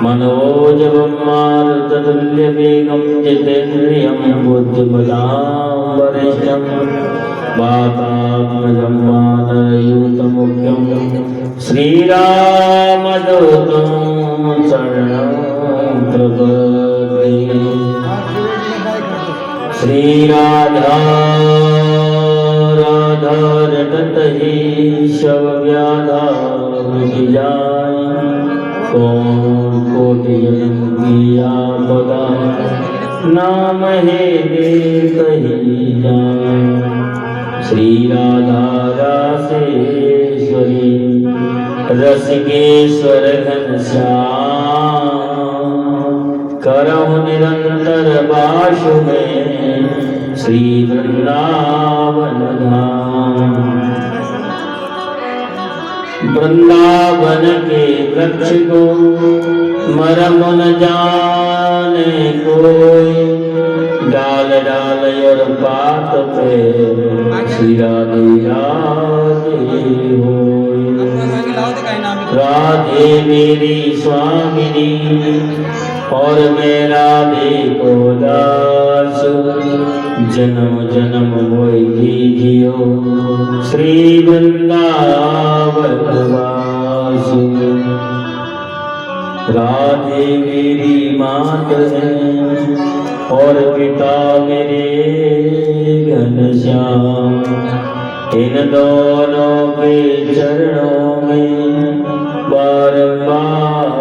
मनोजवं मारुततुल्यवेगं जितेन्द्रियं बुद्धिमतां वरिष्ठं वातात्मजं वानरयूतमुख्यं श्रीरामदूतं शरणं प्रपद्ये। श्रीराधा राधा रटत ही शव व्याधा जाय कौन कोटि जन्म किया बदा नाम है देख ही जाय। श्री राधा रासेश्वरी रसिकेश्वर घनश्याम करहु निरंतर बाशु में श्री वृंदावन धाम। वृंदावन के वृक्ष को मरम न जाने कोई डाल डाल और पात पे श्री राधे राधे होय। राधे मेरी स्वामिनी और मैं राधे को दास जन्म जन्म मोहि कीजियो श्री वृंदावन वास। राधे मेरी मात है और पिता मेरे घनश्याम इन दोनों के चरणों में बारंबार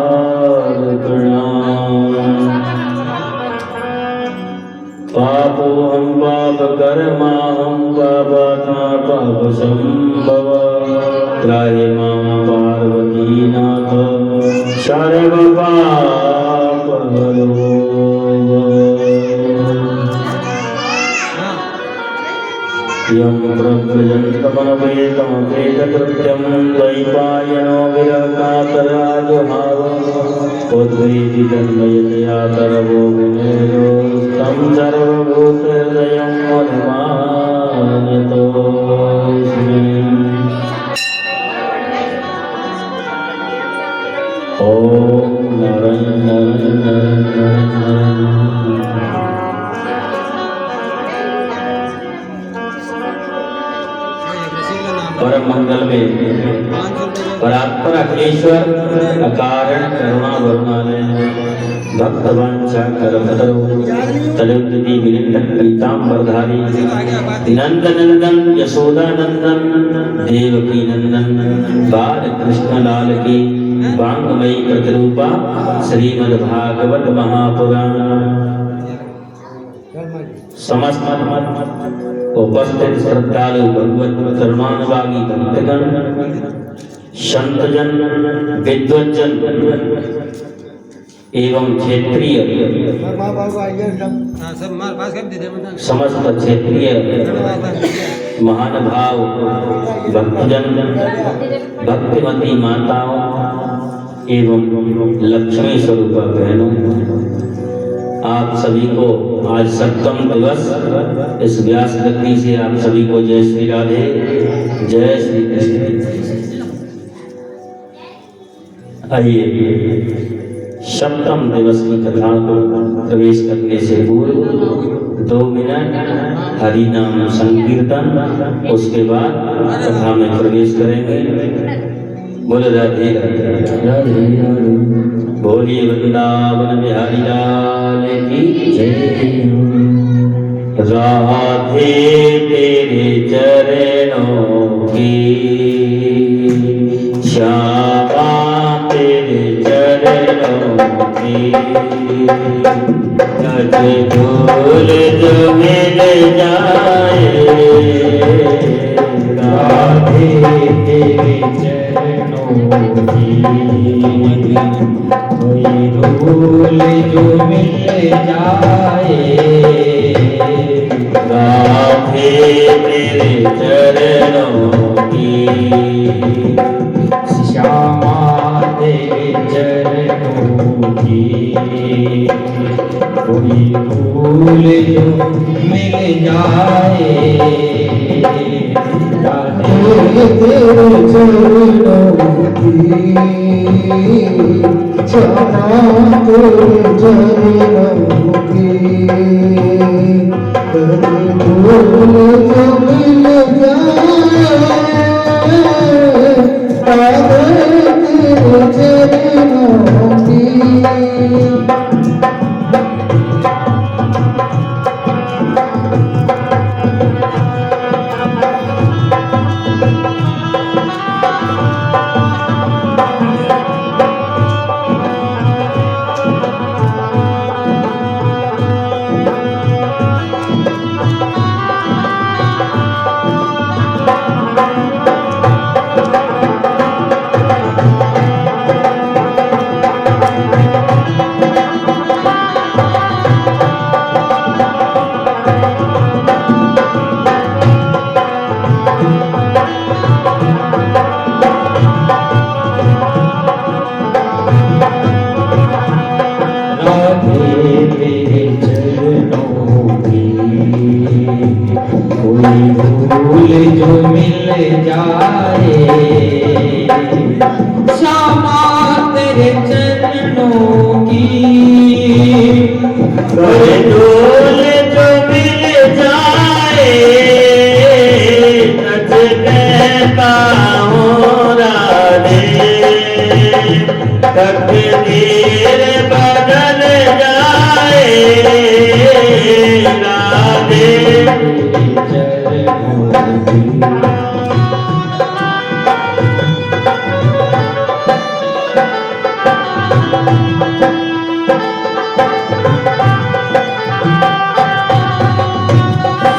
प्रणाम। पापो हम पाप कर्मा हम पापात्मा पाप संभव त्राहि मां पार्वती नाथ सर्व पाप हरो। यं प्रव्रजन्तमनवेतमप्रेतकृत्यं द्वैपायनो विरहकातराजुहाव उद्वेति तन्मयतया तरवो विनेयो तं सर्वभूतहृदयं मधुमानतोऽस्मि। ॐ परम मंगल में परात्पर अखिलेश्वर अकारण करुणा वरुणालय भक्तवंशा करभद्रो तलुद्दीति विरिंदन पीतांबरधारी नंदनंदन यशोदानंदन देवकी नंदन बाल कृष्ण लाल की वांगमयी प्रतिरूपा श्रीमद्भागवत महापुराण। समस्त उपस्थित श्रद्धालु भगवत करुणानुभागी भक्तगण संतजन विद्वज्जन एवं क्षेत्रीय समस्त क्षेत्रीय महानुभाव भक्तजन भक्तिमती माताओं एवं लक्ष्मी स्वरूप बहनों, आप सभी को आज सप्तम दिवस इस व्यास गति से आप सभी को जय श्री राधे जय श्री कृष्ण। आइए सप्तम दिवस की कथा को प्रवेश करने से पूर्व 2 मिनट हरि नाम संकीर्तन, उसके बाद कथा में प्रवेश करेंगे। बोल राधे राधे राधे राधे बोलिए वृंदावन बिहारी लाल की जय। राधे तेरे चरणों की श्यामा तेरे चरणों की गज धूल जो मिल जाए। राधे तेरे चरणों की कोई धूल जो मिल जाए। राधे तेरे चरणों की श्यामा तेरे चरणों की कोई धूल जो मिल जाए। राधे तेरे चरणों की श्यामा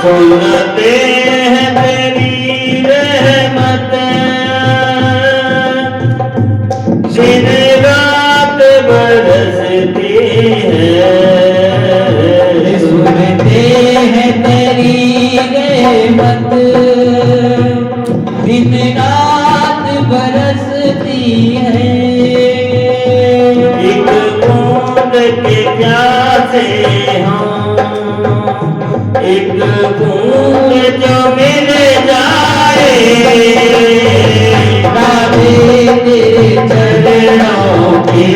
सुनते हैं तेरी रहमत दिन रात बरसती है। सुनते हैं तेरी रहमत दिन रात बरसती है। एक बूंद के प्यासे हों, एक बूंद जो मिल जाए, राधे तेरे चरणों की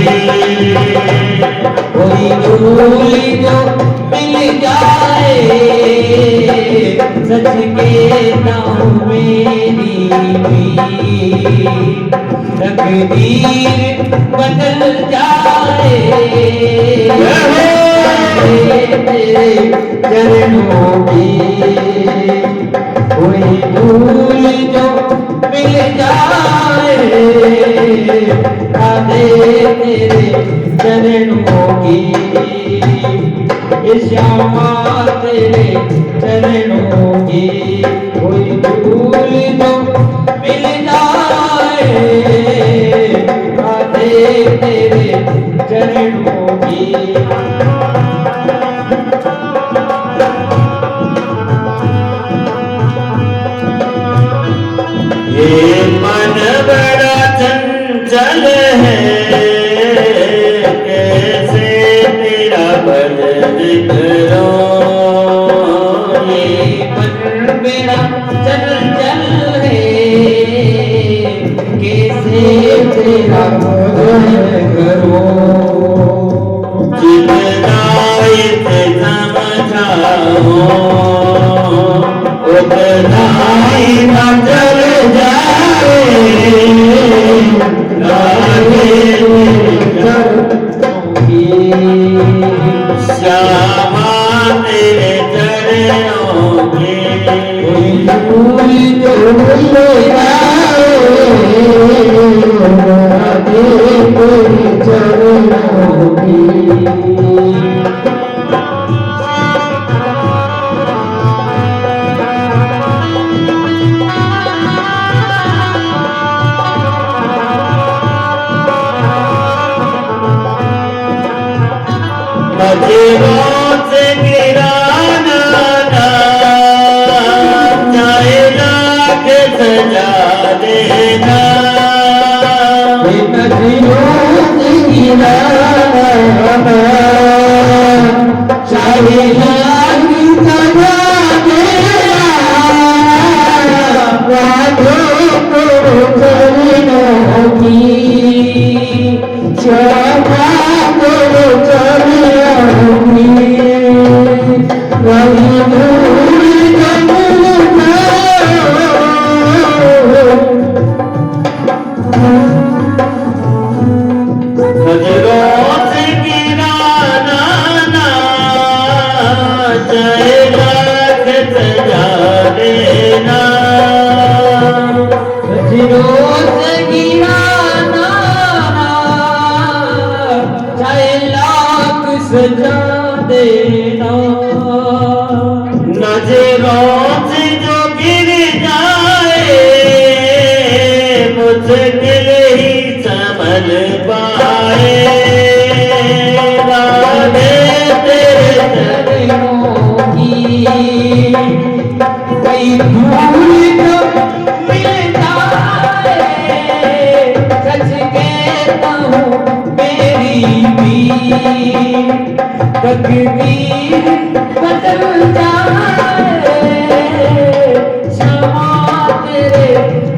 कोई धूल जो मिल जाए, सच के नाम मेरी भी तकदीर बदल जाए। तेरे चरणों की कोई धूल जो मिल जाए, राधे तेरे चरणों की श्यामा तेरे चरणों की कोई धूल जो मिल जाए, राधे तेरे चरणों की। ये मन बड़ा चंचल है, कैसे तेरा भजन करो। ये मन बड़ा चंचल है, कैसे तेरा भजन करो। जितना इसे समझाओ उतना ही न चल जाए, श्यामा तेरे चरणों की कोई धूल जो मिल जाए, राधे तेरे चरणों की। नजरों से गिराना चाहे लाख सजा देना, नजरों से गिराना चाहे लाख सजा देना, राधे तेरे चरणों की। सजा देना नजरों से जो गिर जाए मुश्किल ही संभल पाए राधे तेरे चरणों की कई धूल जो मिल जाए सच कहता हूँ मेरी भी तकदीर बदल जाए क्षमा तेरे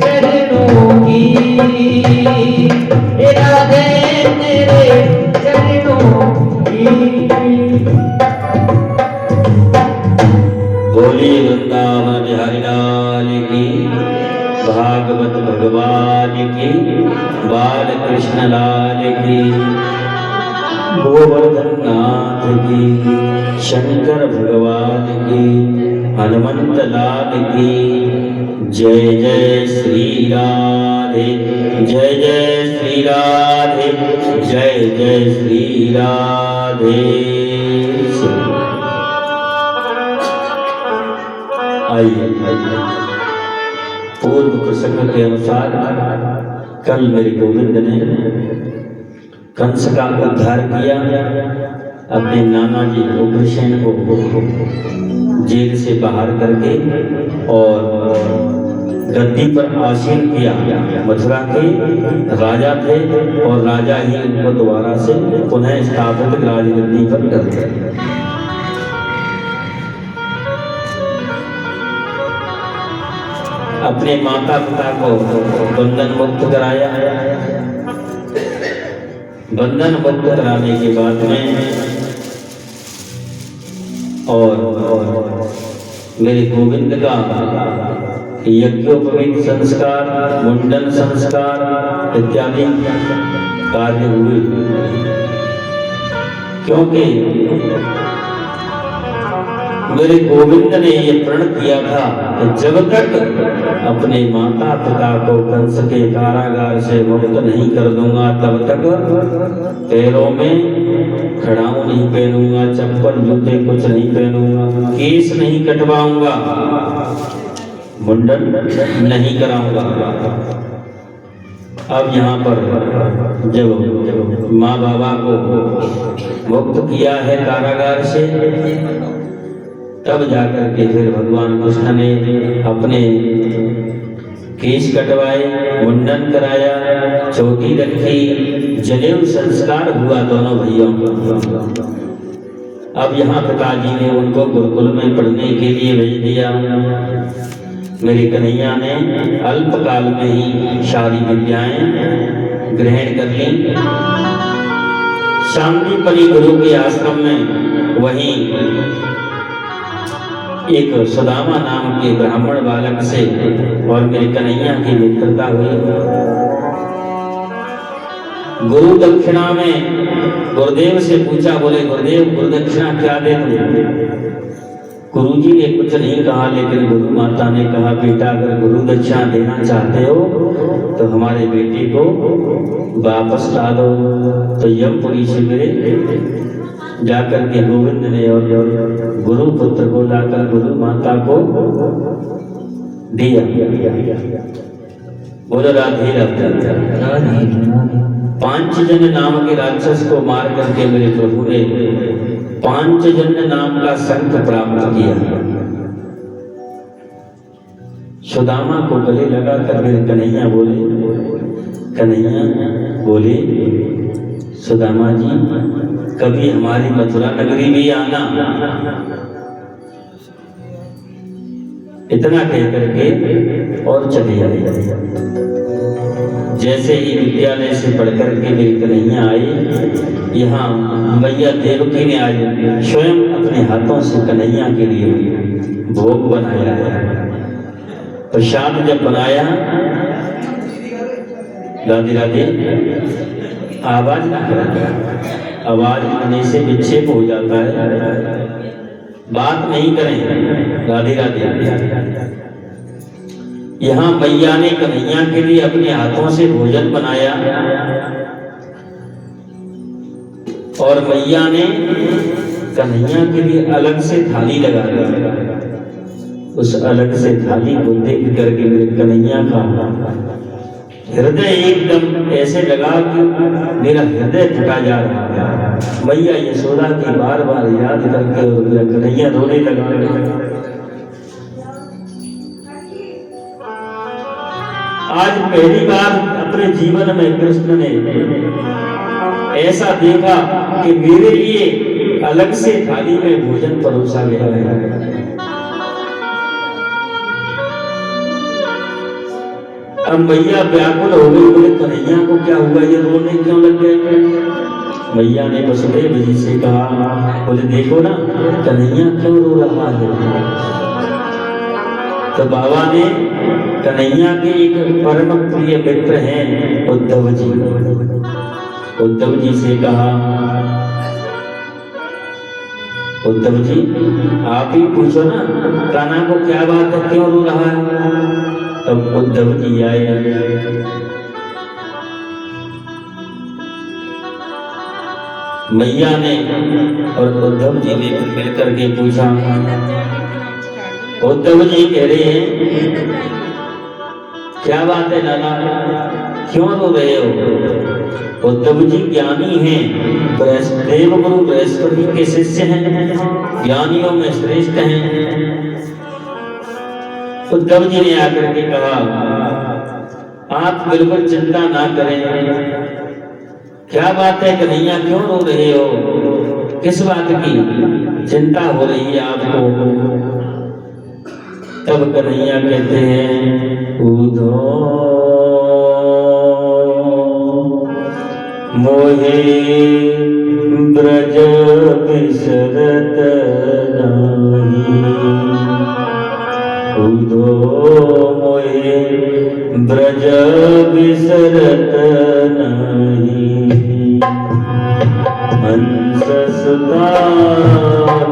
चरणों की इरादे तेरे चरणों की। बोली वृंदावन बिहारी लाल की भागवत भगवान की बाल कृष्ण लाल की गोवर्धन नाथ की शंकर भगवान की हनुमंत लाल की जय जय श्री राधे जय जय श्री राधे जय जय श्री राधे। आइए पूर्व प्रसंग के अनुसार कल मेरे गोविंद ने कंस का उद्धार किया, अपने नाना जी उग्रसेन को जेल से बाहर करके और गद्दी पर आसीन किया। मथुरा के राजा थे और राजा ही उनको दोबारा से पुनः स्थापित राजगद्दी पर कर दिया। अपने माता पिता को बंधन मुक्त कराया। बंधन मुक्त कराने के बाद में और मेरे गोविंद का यज्ञोपवीत संस्कार, मुंडन संस्कार इत्यादि कार्य हुए, क्योंकि मेरे गोविंद ने ये प्रण किया था कि जब तक अपने माता पिता को कंस के कारागार से मुक्त नहीं कर दूंगा तब तक पैरों में खड़ाऊ नहीं पहनूंगा, चप्पल जूते कुछ नहीं पहनूंगा, केस नहीं कटवाऊंगा, मुंडन नहीं कराऊंगा। अब यहाँ पर जब माँ बाबा को मुक्त किया है कारागार से, तब जाकर के फिर भगवान कृष्ण ने अपने केश कटवाए, मुंडन कराया, चोटी रखी, जनेऊ संस्कार हुआ दोनों भाइयों को। अब यहाँ पिताजी ने उनको गुरुकुल में पढ़ने के लिए भेज दिया। मेरे कन्हैया ने अल्पकाल में ही सारी विद्याएं ग्रहण कर ली। शांतिपनी गुरु के आश्रम में वहीं एक सुदामा नाम के ब्राह्मण बालक से और मेरे कन्हैया की मित्रता हुई। गुरु दक्षिणा में गुरुदेव से पूछा, बोले गुरुदेव गुरु दक्षिणा क्या दे दूं? गुरुजी ने कुछ नहीं कहा, लेकिन गुरु माता ने कहा, बेटा अगर गुरु दक्षिणा देना चाहते हो तो हमारे बेटे को वापस ला दो। तो यमपुरी शिविर जाकर के गोविंद ने और गुरु पुत्र को लाकर गुरु माता को दिया। बोलो राधे राधे। पांचजन्य नाम के राक्षस को मार करके मेरे प्रभु ने पांचजन्य नाम का शंख प्राप्त किया। सुदामा को गले लगा कर मेरे कन्हैया बोले सुदामा जी कभी हमारी मथुरा नगरी भी आना। इतना कह करके और चले आए। जैसे ही विद्यालय से पढ़कर के मेरे कन्हैया आए, यहाँ मैया देवकी ने आज स्वयं अपने हाथों से कन्हैया के लिए भोग बनाया है। प्रसाद जब बनाया, राधे राधे, आवाज ना करें, आवाज आने से विक्षेप हो जाता है, बात नहीं करें, राधे राधे। यहाँ मैया ने कन्हैया के लिए अपने हाथों से भोजन बनाया और मैया ने कन्हैया के लिए अलग से थाली लगा दी। उस अलग से थाली को देख करके मेरे कन्हैया का हृदय एकदम ऐसे लगा कि मेरा हृदय थका जा रहा है। मैया यशोदा की बार बार याद करके और मेरा कन्हैया रोने लगा। आज पहली बार अपने जीवन में कृष्ण ने ऐसा देखा कि मेरे लिए अलग से थाली में भोजन परोसा गया है। अब मैया व्याकुल हो गई, बोले कन्हैया को क्या हुआ, ये रोने क्यों लग गए। मैया ने वसुदेव जी से कहा, बोले देखो ना कन्हैया क्यों रो रहा है। तो बाबा ने कन्हैया के एक परम प्रिय मित्र हैं उद्धव जी, उद्धव जी से कहा, उद्धव जी आप ही पूछो ना कान्हा को क्या बात है, क्यों रो रहा है। तब उद्धव जी आए, मैया ने और उद्धव जी ने मिलकर के पूछा। उद्धव जी कह रहे हैं क्या बात है लाला, क्यों रो रहे हो। उद्धव जी ज्ञानी हैं, देव गुरु बृहस्पति के शिष्य हैं, ज्ञानियों में श्रेष्ठ हैं। उद्धव जी ने आकर के कहा, आप बिल्कुल चिंता ना करें, क्या बात है कन्हैया क्यों रो रहे हो, किस बात की चिंता हो रही है आपको। तब कन्हैया कहते हैं, उधो मोहे ब्रज बिसरत नाही, उधो मोहे ब्रज बिसरत नाही, हंस सुता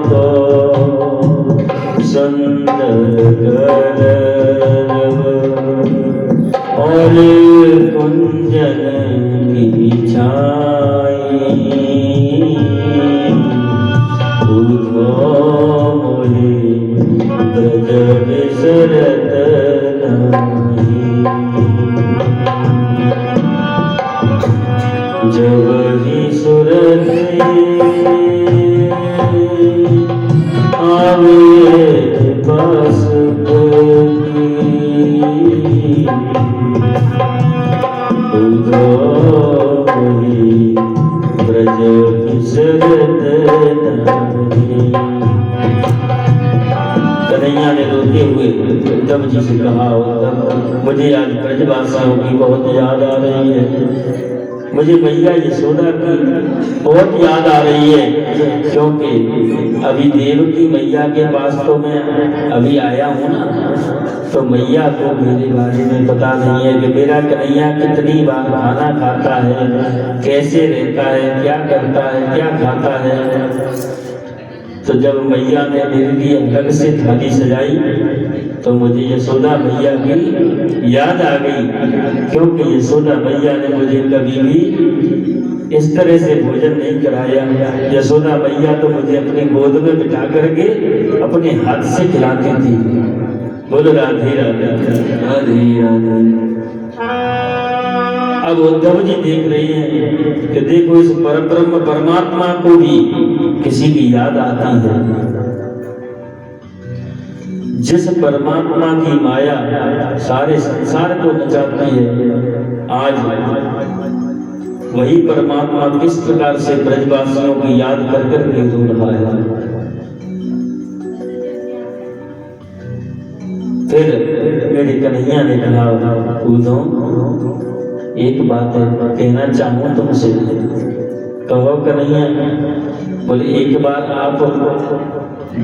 को सुंदर गरव और कुंजन की छाई, उधो मोहे ब्रज बिसरत नाही, जब ही सुरत आवे पास उधो मोहे ब्रज बिसरत नाही। कन्हैया ने रोते हुए उद्धव जी से कहा, उद्धव मुझे आज ब्रजवासियों की बहुत याद आ रही है, मुझे मैया यशोदा की बहुत याद आ रही है, क्योंकि अभी देवकी मैया के पास तो मैं अभी आया हूँ ना, तो मैया को मेरे बारे में पता नहीं है कि मेरा कन्हैया कितनी बार खाना खाता है, कैसे रहता है, क्या करता है, क्या खाता है। तो जब मैया ने मेरे लिए अलग से थाली सजाई तो मुझे यशोदा मैया की याद आ गई, क्योंकि यशोदा मैया ने मुझे कभी भी इस तरह से भोजन नहीं कराया। यशोदा मैया तो मुझे अपनी गोद में बिठा करके अपने हाथ से खिलाती थी। बोलो राधे राधे राधे राधे। अब उद्धव जी देख रहे हैं कि देखो इस परब्रह्म परमात्मा को भी किसी की याद आती है। जिस परमात्मा की माया सारे संसार को नचाती है, आज वही परमात्मा किस प्रकार से ब्रजवासियों की याद कर कर के रो रहा है। फिर मेरे कन्हैया ने कहा, उद्धव एक बात है कहना चाहूँ तुमसे, कहो कन्हैया। बोले एक बार आप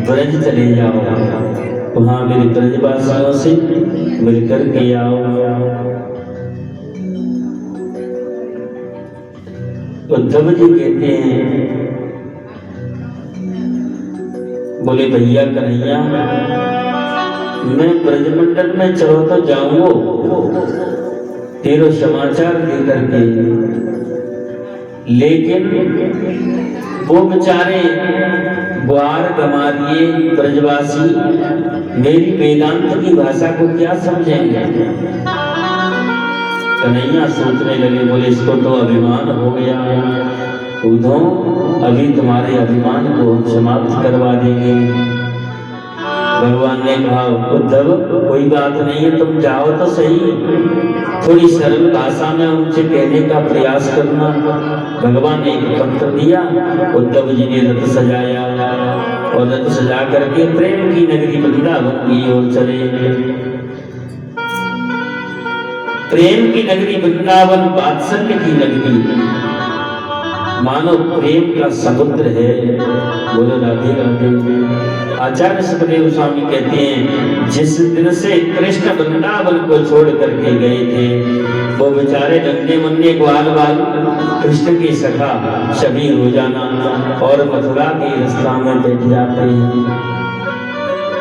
ब्रज चले जाओ, वहाँ मेरे ब्रजवासियों से मिलकर के आओ। उद्धव जी कहते हैं, बोले भैया कन्हैया, मैं ब्रजमंडल में चलो तो जाऊंगा तेरो समाचार लेकर के, लेकिन वो बेचारे ग्वार गमारिए ब्रजवासी मेरी वेदांत की भाषा को क्या समझेंगे। कन्हैया सोचने लगे, बोले इसको तो अभिमान हो गया। उद्धव अभी तुम्हारे अभिमान को हम समाप्त करवा देंगे। भगवान ने कहा, उद्धव कोई बात नहीं है, तुम जाओ तो सही, थोड़ी सरल भाषा में उनसे कहने का प्रयास करना। भगवान ने एक पत्र दिया, उद्धव जी ने रथ सजाया और रथ सजा करके प्रेम की नगरी वृंदावन की ओर चले। प्रेम की नगरी वृंदावन वात्सल्य की नगरी, मानो प्रेम का समुद्र है। बोलो राधे राधे। आचार्य सुखदेव स्वामी कहते हैं, जिस दिन से कृष्ण वृंदावन को छोड़ करके गए थे, वो बेचारे नन्हे मुन्ने ग्वाल बाल कृष्ण के सखा सभी रोजाना और मथुरा के रास्ता में बैठ जाते हैं।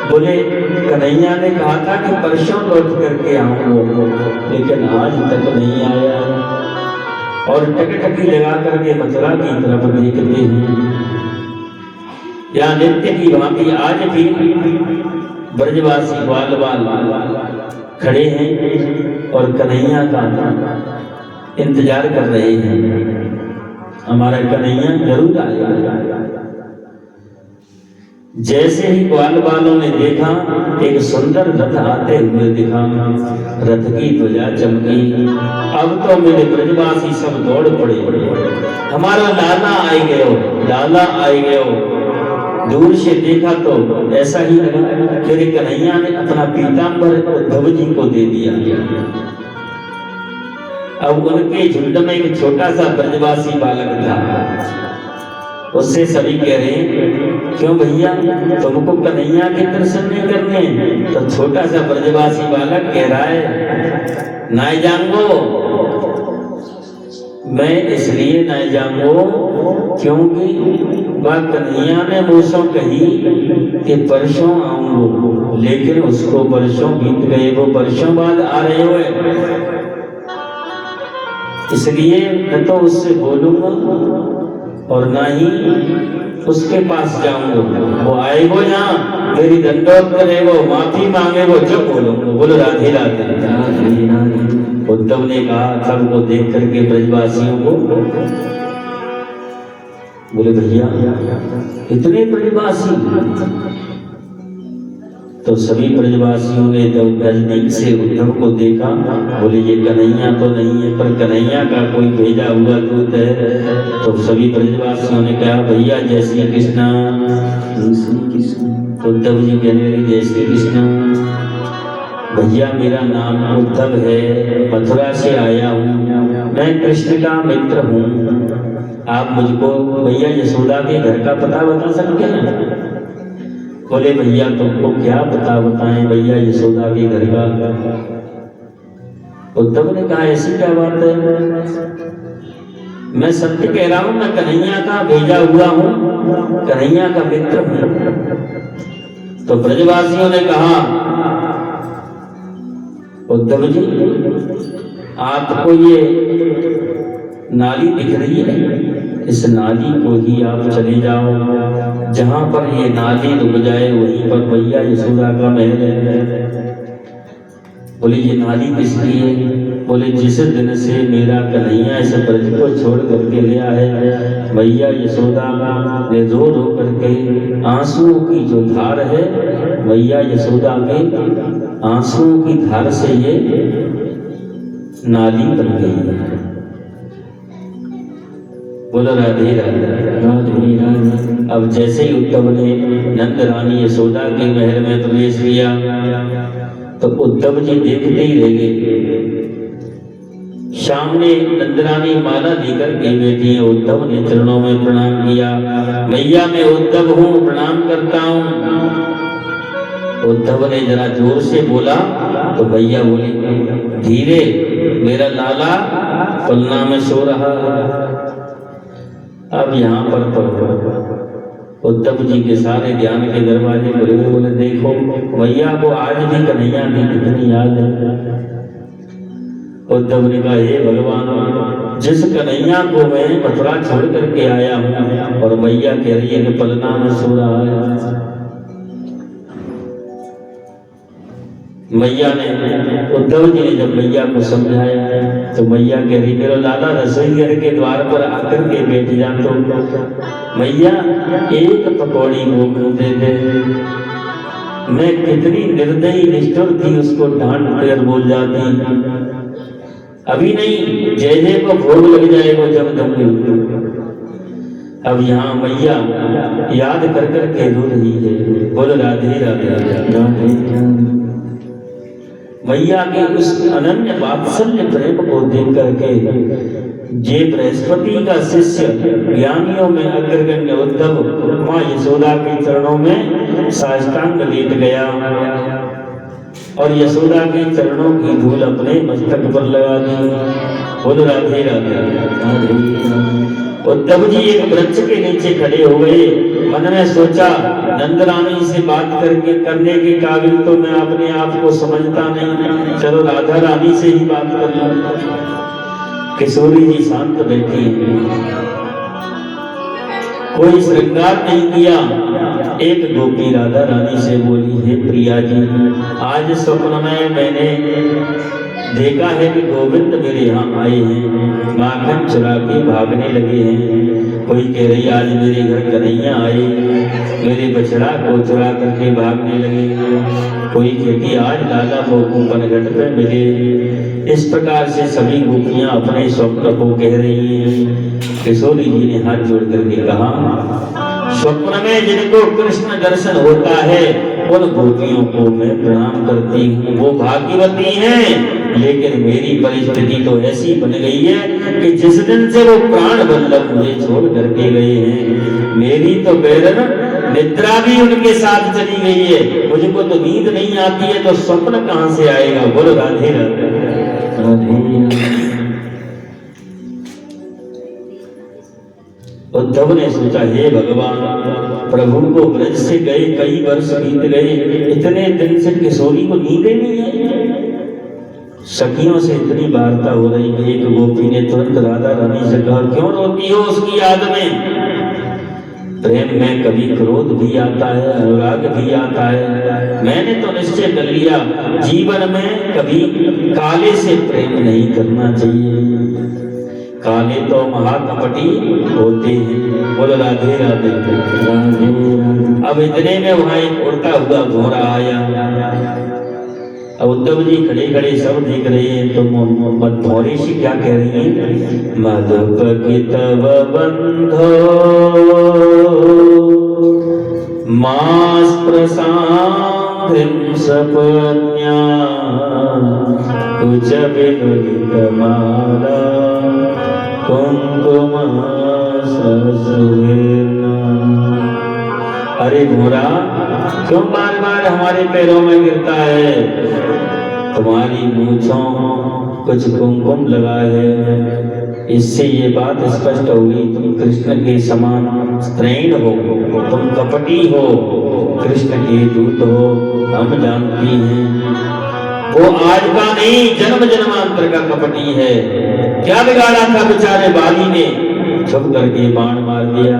बोले कन्हैया ने कहा था कि परसों लौट करके आऊंगा, लेकिन आज तक नहीं आया। और टकटकी लगा करके मथुरा की तरफ देखते हैं। या नित्य की भांति आज भी ब्रजवासी बाल बाल खड़े हैं और कन्हैया का इंतजार कर रहे हैं, हमारा कन्हैया जरूर आएगा। जैसे ही ग्वाल बालों ने देखा, एक सुंदर रथ आते हुए दिखा, रथ की ध्वजा चमकी। अब तो मेरे ब्रजवासी सब दौड़ पड़े, हमारा लाला आई गयो, लाला आई गयो। दूर से देखा तो ऐसा ही लगा, फिर कन्हैया ने अपना पीतांबर उद्धव जी को दे दिया। अब उनके झुंड में एक छोटा सा ब्रजवासी बालक था। उससे सभी कह रहे हैं, क्यों भैया तुमको कन्हैया के दर्शन नहीं करने? तो छोटा सा ब्रजवासी बालक कह रहा है, नहीं जाऊंगो। मैं इसलिए नहीं जाऊंगो क्योंकि वह कन्हैया ने मुझसे कही कि परसों आऊंगो, लेकिन उसको वर्षों बीत गए, वो वर्षों बाद आ रहे हुए, इसलिए न तो उससे बोलूंगा और ना ही उसके पास जाऊंगा। वो आएगो यहाँ मेरी दंडोत करेगो, माफी मांगेगो, जब बोलूंगा। बोलो राधे राधे। उद्धव ने कहा, सबको देख करके ब्रजवासियों को, बोले भैया इतने ब्रजवासी? तो सभी ब्रजवासियों ने जब नजदीक से उद्धव को देखा, बोले ये कन्हैया तो नहीं है, पर कन्हैया का कोई भेजा हुआ दूत है। तो सभी ब्रजवासियों ने कहा, भैया जय श्री कृष्ण। उद्धव जी कहने लगे, जय श्री कृष्ण। भैया मेरा नाम उद्धव है, मथुरा से आया हूँ, मैं कृष्ण का मित्र हूँ। आप मुझको भैया यशोदा के घर का पता बता सकते हैं? बोले भैया तुमको क्या पता बताएं भैया यशोदा के घर का? उद्धव ने कहा, ऐसी क्या बात है? मैं सत्य कह रहा हूं, मैं कन्हैया का भेजा हुआ हूं, कन्हैया का मित्र हूं। तो ब्रजवासियों ने कहा, उद्धव जी आपको ये नाली दिख रही है, इस नाली को ही आप चले जाओ, जहां पर ये नाली रुक जाए वहीं पर भैया यशोदा का महल है। बोले ये नाली किस लिए? बोले जिस दिन से मेरा कन्हैया इस ब्रज को छोड़ करके गया है, भैया यशोदा ने रो रो करके आंसुओं की जो धार है, भैया यशोदा के आंसुओं की धार से ये नाली बन गई है। बोलो राधे राधे। अब जैसे ही उद्धव ने नंद रानी यशोदा के महल में प्रवेश किया, तो उद्धव जी देखते ही रह गए। शाम ने नंदरानी माला लेकर के बैठी है। उद्धव ने चरणों में प्रणाम किया। मैया मैं उद्धव हूँ, प्रणाम करता हूँ। उद्धव ने जरा जोर से बोला तो मैया बोली धीरे, मेरा लाला पलना में सो रहा है। अब यहाँ पर तो उद्धव जी के सारे ध्यान के दरवाजे खुले। बोले देखो मैया को आज भी कन्हैया की कितनी याद है। उद्धव ने कहा हे भगवान, जिस कन्हैया को मैं मथुरा छोड़ करके आया हूँ और मैया कह रही है कि पलना में सो रहा है। मैया ने, उद्धव जी ने जब मैया को समझाया तो मैया कह रही मेरा लाला रसोई घर के द्वार पर आकर के बैठ जा तो मैया एक पकौड़ी वो दे दे। मैं कितनी निर्दयी निष्ठुर थी, उसको डांट कर बोल जाती अभी नहीं, जय जय को भोग लग जाएगा जब दम। अब यहाँ मैया याद कर कर के रो रही है। बोल राधे राधे राधे। मैया के उस अनन्य वात्सल्य प्रेम को देख करके जे बृहस्पति का शिष्य ज्ञानियों में अग्रगण्य उद्धव माँ यशोदा के चरणों में साष्टांग लेट गया और यशोदा के चरणों की धूल अपने मस्तक पर लगा दी। बोल राधे राधे। उद्धव जी एक वृक्ष के नीचे खड़े हो गए। मन में सोचा नंदरानी से बात करने के काबिल तो मैं अपने आप को समझता नहीं, चलो राधा रानी से ही बात कर लूं। किशोरी जी शांत बैठी है, कोई श्रृंगार नहीं किया। एक गोपी राधा रानी से बोली हे प्रिया जी, आज स्वप्न में मैंने देखा है कि गोविंद मेरे यहाँ आए हैं, माखन चुरा के भागने लगे हैं। कोई कह रही आज मेरे घर कन्हैया आए, मेरे बछड़ा को चुरा करके भागने लगे। कोई कहती आज लाला मोकू पनघट पे मिले। इस प्रकार से सभी गोपियां अपने स्वप्न को कह रही हैं। किशोरी जी ने हाथ जोड़ करके कहा स्वप्न में जिनको कृष्ण दर्शन होता है उन गोपियों को मैं प्रणाम करती हूँ, वो भाग्यवती हैं। लेकिन मेरी परिस्थिति तो ऐसी बन गई है कि जिस दिन से वो प्राण वल्लभ मुझे छोड़ करके गए हैं, मेरी तो बैरन निद्रा भी उनके साथ चली गई है। मुझको तो नींद नहीं आती है तो स्वप्न कहाँ से आएगा। बोलो राधे राधे। उद्धव ने सोचा हे भगवान, प्रभु को ब्रज से गए कई वर्ष बीत गए, इतने दिन से किशोरी को नींद नहीं आई। सखियों से इतनी वार्ता हो रही है। एक गोपी ने तुरंत राधा रानी से कहा क्यों रोती हो उसकी याद में। प्रेम में कभी क्रोध भी आता है, अनुराग भी आता है। मैंने तो निश्चय कर लिया जीवन में कभी काले से प्रेम नहीं करना चाहिए। काले तो महाकपटी होते हैं। बोलो राधे राधे। अब इतने में वहां एक उड़ता हुआ घोड़ा आया। अब उद्धव जी खड़े खड़े सब देख रहे हैं तो भौरी सी क्या कह रही है मधुपति तव बंधो मास प्रसाद सपन्या कुछ विनुलित माला कुंकुम ससुरना। अरे घोड़ा क्यों बार बार हमारे पैरों में गिरता है। तुम्हारी मूंछों कुछ कुमकुम लगा है, इससे ये बात स्पष्ट होगी तुम कृष्ण के समान स्त्रैण हो, तुम कपटी हो, कृष्ण के दूत हो। हम जानती हैं वो आज का नहीं जन्म जन्मांतर का कपटी है। क्या बिगाड़ा था बेचारे बाली ने, छुप करके बाण मार दिया।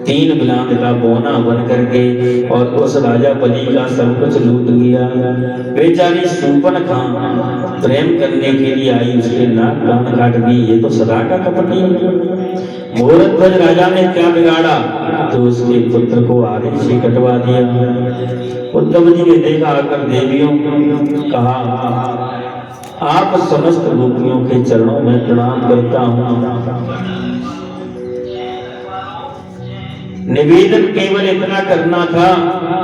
3 बिलांद का बोना बन करके और उस राजा बलि का सब कुछ लूट लिया। बेचारी सूपनखा प्रेम करने के लिए आई, उसके नाक कान काट दी। ये तो सदा का कपटी है। मोरध्वज राजा ने क्या बिगाड़ा तो उसके पुत्र को आरे से कटवा दिया। उद्धव जी ने देखा आकर देवियों कहा आप समस्त गोपियों के चरणों में प्रणाम करता हूँ। निवेदन केवल इतना करना था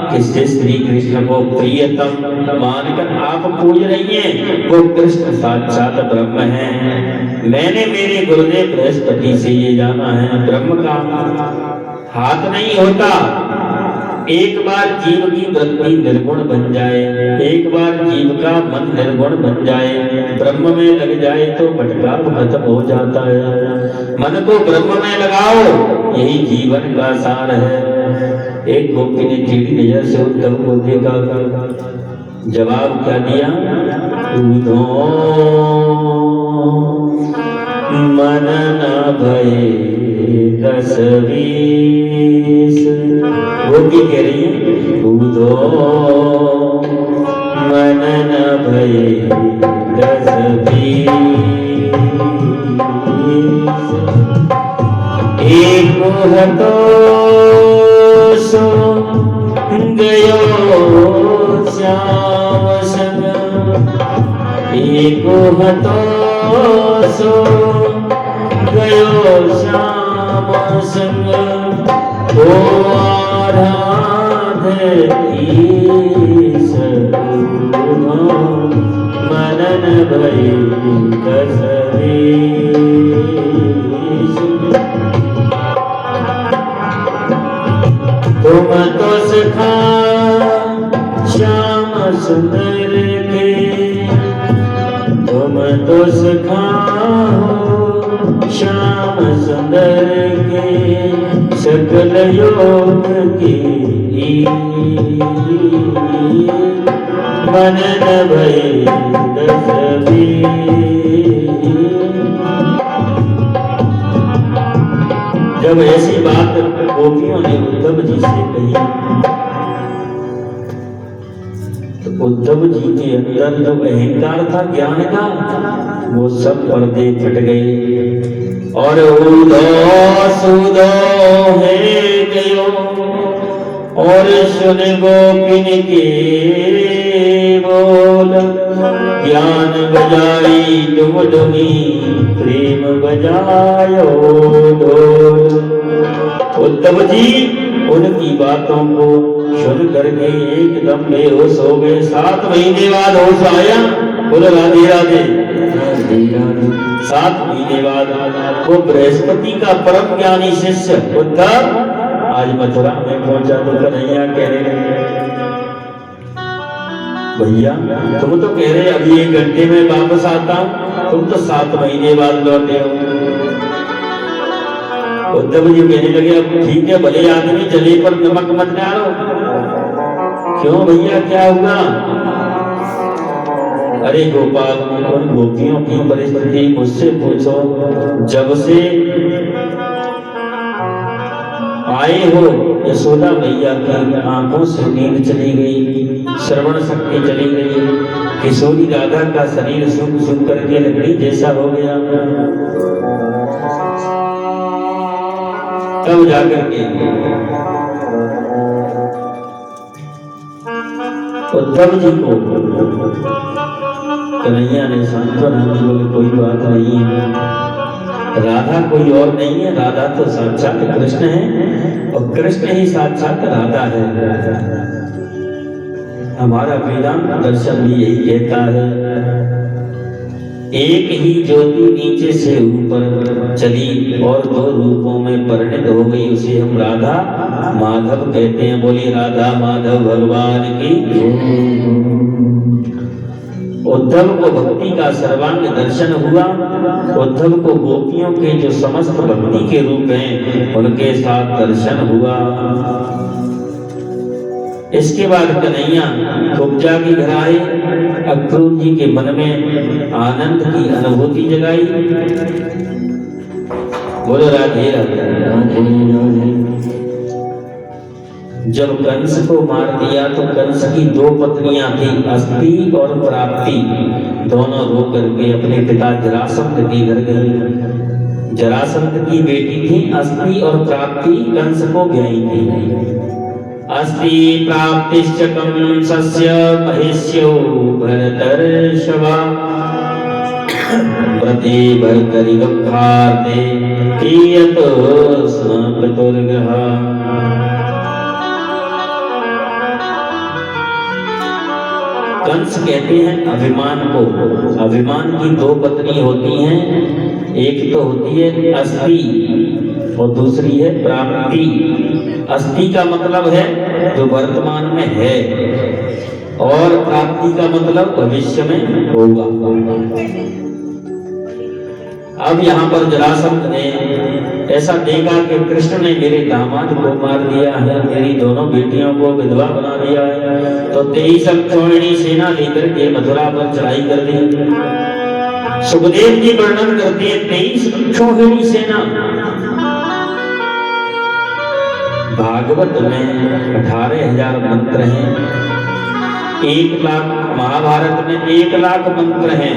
कि श्री कृष्ण को प्रियतम मानकर आप पूज रही हैं, वो कृष्ण साक्षात ब्रह्म है। मैंने मेरे गुरुदेव बृहस्पति से ये जाना है, ब्रह्म का हाथ नहीं होता। एक बार जीव की वृत्ति निर्गुण बन जाए, एक बार जीव का मन निर्गुण बन जाए, ब्रह्म में लग जाए तो भटका खत्म हो जाता है। मन को ब्रह्म में लगाओ, यही जीवन का सार है। एक गोपी ने टेढ़ी नजर से उद्धव को देखा, जवाब क्या दिया? उधो मन न भये दस बीस। गोपी कह रही है, उधो मन न भये दस बीस। एक हतो सो गयो श्याम संग, एक हतो सो गयो श्याम संग। ओ आराधे मनन भई दस बीस। तुम तो सखा श्याम सुंदर के, तुम तो सखा हो श्याम सुंदर के, सकल योग की मनन भई दस बीस। जब ऐसी बात गोपियों ने उद्धव जी से कही तो उद्धव जी के अंदर जो अहंकार था ज्ञान का, वो सब पर्दे फट गए। और उदो सुदो है गयो, और सुन गोपिन के बोल, ज्ञान बजाई डुमडुमी प्रेम बजायो ढोल। उद्धव जी उनकी बातों को सुन करके एकदम बेहोश हो गए। 7 महीने बाद होश आया। बोलो राधे राधे। 7 महीने बाद वो बृहस्पति का परम ज्ञानी शिष्य उद्धव आज मथुरा में पहुंचा तो कन्हैया कह रहे, भैया तुम तो कह रहे अभी 1 घंटे में वापस आता हूं, तुम तो 7 महीने बाद लौटे हो। उद्धव जी कहने लगे, अब ठीक है, भले आदमी जले पर नमक मत डालो। क्यों भैया, क्या हुआ? अरे गोपाल, उन गोपियों की परिस्थिति मुझसे पूछो। जब से आए हो यशोदा मैया की आंखों से नींद चली गई, श्रवण शक्ति चली गई, किशोरी राधा का शरीर सूख सूख करके लकड़ी जैसा हो गया। तब जाकर के उद्धव जी को कन्हैया ने सांत्वना दी, बोले कोई बात नहीं है, राधा कोई और नहीं है, राधा तो साक्षात कृष्ण है और कृष्ण ही साक्षात राधा है। हमारा वेदांत दर्शन भी यही कहता है, एक ही ज्योति नीचे से ऊपर चली और 2 रूपों में परिणत हो गई, उसे हम राधा माधव कहते हैं। बोली राधा माधव भगवान की। उद्धव को भक्ति का सर्वांग दर्शन हुआ। उद्धव को गोपियों के जो समस्त भक्ति के रूप हैं उनके साथ दर्शन हुआ। इसके बाद कन्हैया कुब्जा की घर आए, अक्रूर जी के मन में आनंद की अनुभूति जगाई। बोलो राधे राधे। जब कंस को मार दिया तो कंस की 2 पत्नियां थी, अस्ति और प्राप्ति। दोनों रो करके अपने पिता जरासंध के घर गई। जरासंध की बेटी थी अस्ति और प्राप्ति कंस को ब्याही थी। अस्ति प्राप्तिश्च कंसस्य महिष्यो भरतर्षभा, प्रति भर्तरि दुःखार्ते कियतो स्म पितुर्गः। कहते हैं अभिमान को। अभिमान की दो पत्नी होती हैं, एक तो होती है अस्थि और दूसरी है प्राप्ति। अस्थि का मतलब है जो वर्तमान में है, और प्राप्ति का मतलब भविष्य में होगा। अब यहाँ पर जरासंध ने ऐसा देखा कि कृष्ण ने मेरे दामाद को मार दिया है, मेरी दोनों बेटियों को विधवा बना दिया है, तो 23 अक्षौहिणी सेना लेकर के मथुरा पर चढ़ाई कर दी। सुखदेव जी वर्णन करते हैं 23 अक्षौहिणी सेना। भागवत में 18,000 मंत्र हैं, 1 लाख, महाभारत में 1 लाख मंत्र हैं।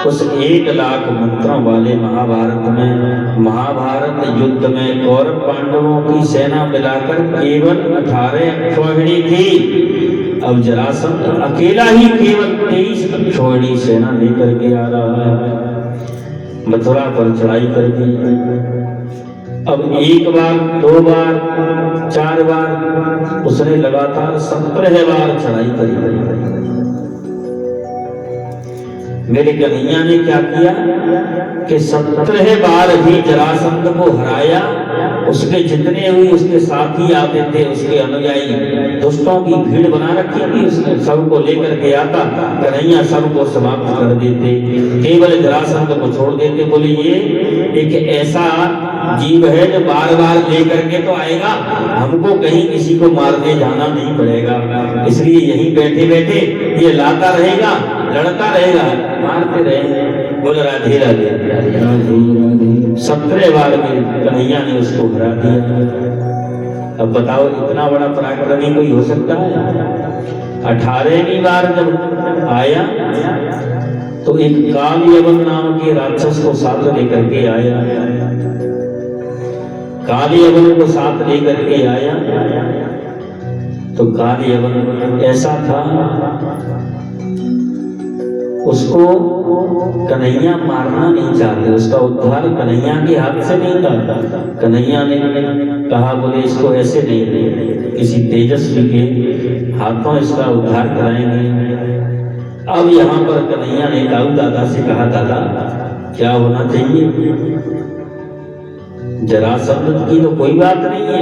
उस 1 लाख मंत्रों वाले महाभारत में, महाभारत युद्ध में कौरव पांडवों की सेना मिलाकर केवल 18 अक्षौहिणी थी। अब जरासंध अकेला ही केवल 23 अक्षौहिणी सेना लेकर के आ रहा है, मथुरा पर चढ़ाई कर दी। अब 1 बार, 2 बार, 4 बार, उसने लगातार 17 बार चढ़ाई करी। मेरे कन्हैया ने क्या किया कि 17 बार भी जरासंध को हराया। उसके जितने हुए उसके साथी आते थे, उसके अनुयायी, दुष्टों की भीड़ बना रखी थी, उसने सबको लेकर के आता, कन्हैया सबको समाप्त कर देते, केवल जरासंध को छोड़ देते। बोले ये एक ऐसा जीव है जो बार बार लेकर के तो आएगा, हमको कहीं किसी को मारने जाना नहीं पड़ेगा, इसलिए यहीं बैठे बैठे ये लाता रहेगा, लड़ता रहेगा, मारते रहेंगे। बोले राधे राधे। 17 बार में कन्हैया ने उसको हरा दिया। अब बताओ इतना बड़ा पराक्रमी कोई हो सकता है? 18वीं बार जब आया तो एक काल यवन नाम के राक्षस को साथ लेकर के आया। काल यवन को साथ लेकर के आया तो काल यवन ऐसा था, उसको कन्हैया मारना नहीं चाहते, उसका उद्धार कन्हैया के हाथ से नहीं था। कन्हैया ने कहा बोले इसको ऐसे नहीं, किसी तेजस्वी के हाथों इसका उद्धार कराएंगे। अब यहाँ पर कन्हैया ने दाऊ दादा से कहा दादा क्या होना चाहिए? जरासंध की तो कोई बात नहीं है,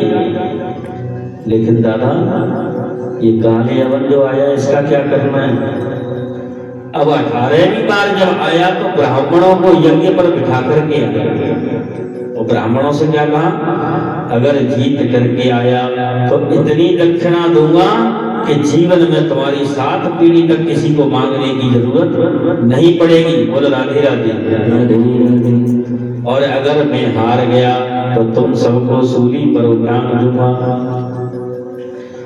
लेकिन दादा ये काल यवन जो आया इसका क्या करना है? अब 18वीं बार जब आया तो ब्राह्मणों को यज्ञ पर बिठा करके आया। और ब्राह्मणों से क्या कहा, अगर जीत करके आया तो इतनी दक्षिणा दूंगा कि जीवन में तुम्हारी 7 पीढ़ी तक किसी को मांगने की जरूरत नहीं पड़ेगी। बोलो राधे राधे। और अगर मैं हार गया तो तुम सबको सूली पर उठान दूंगा।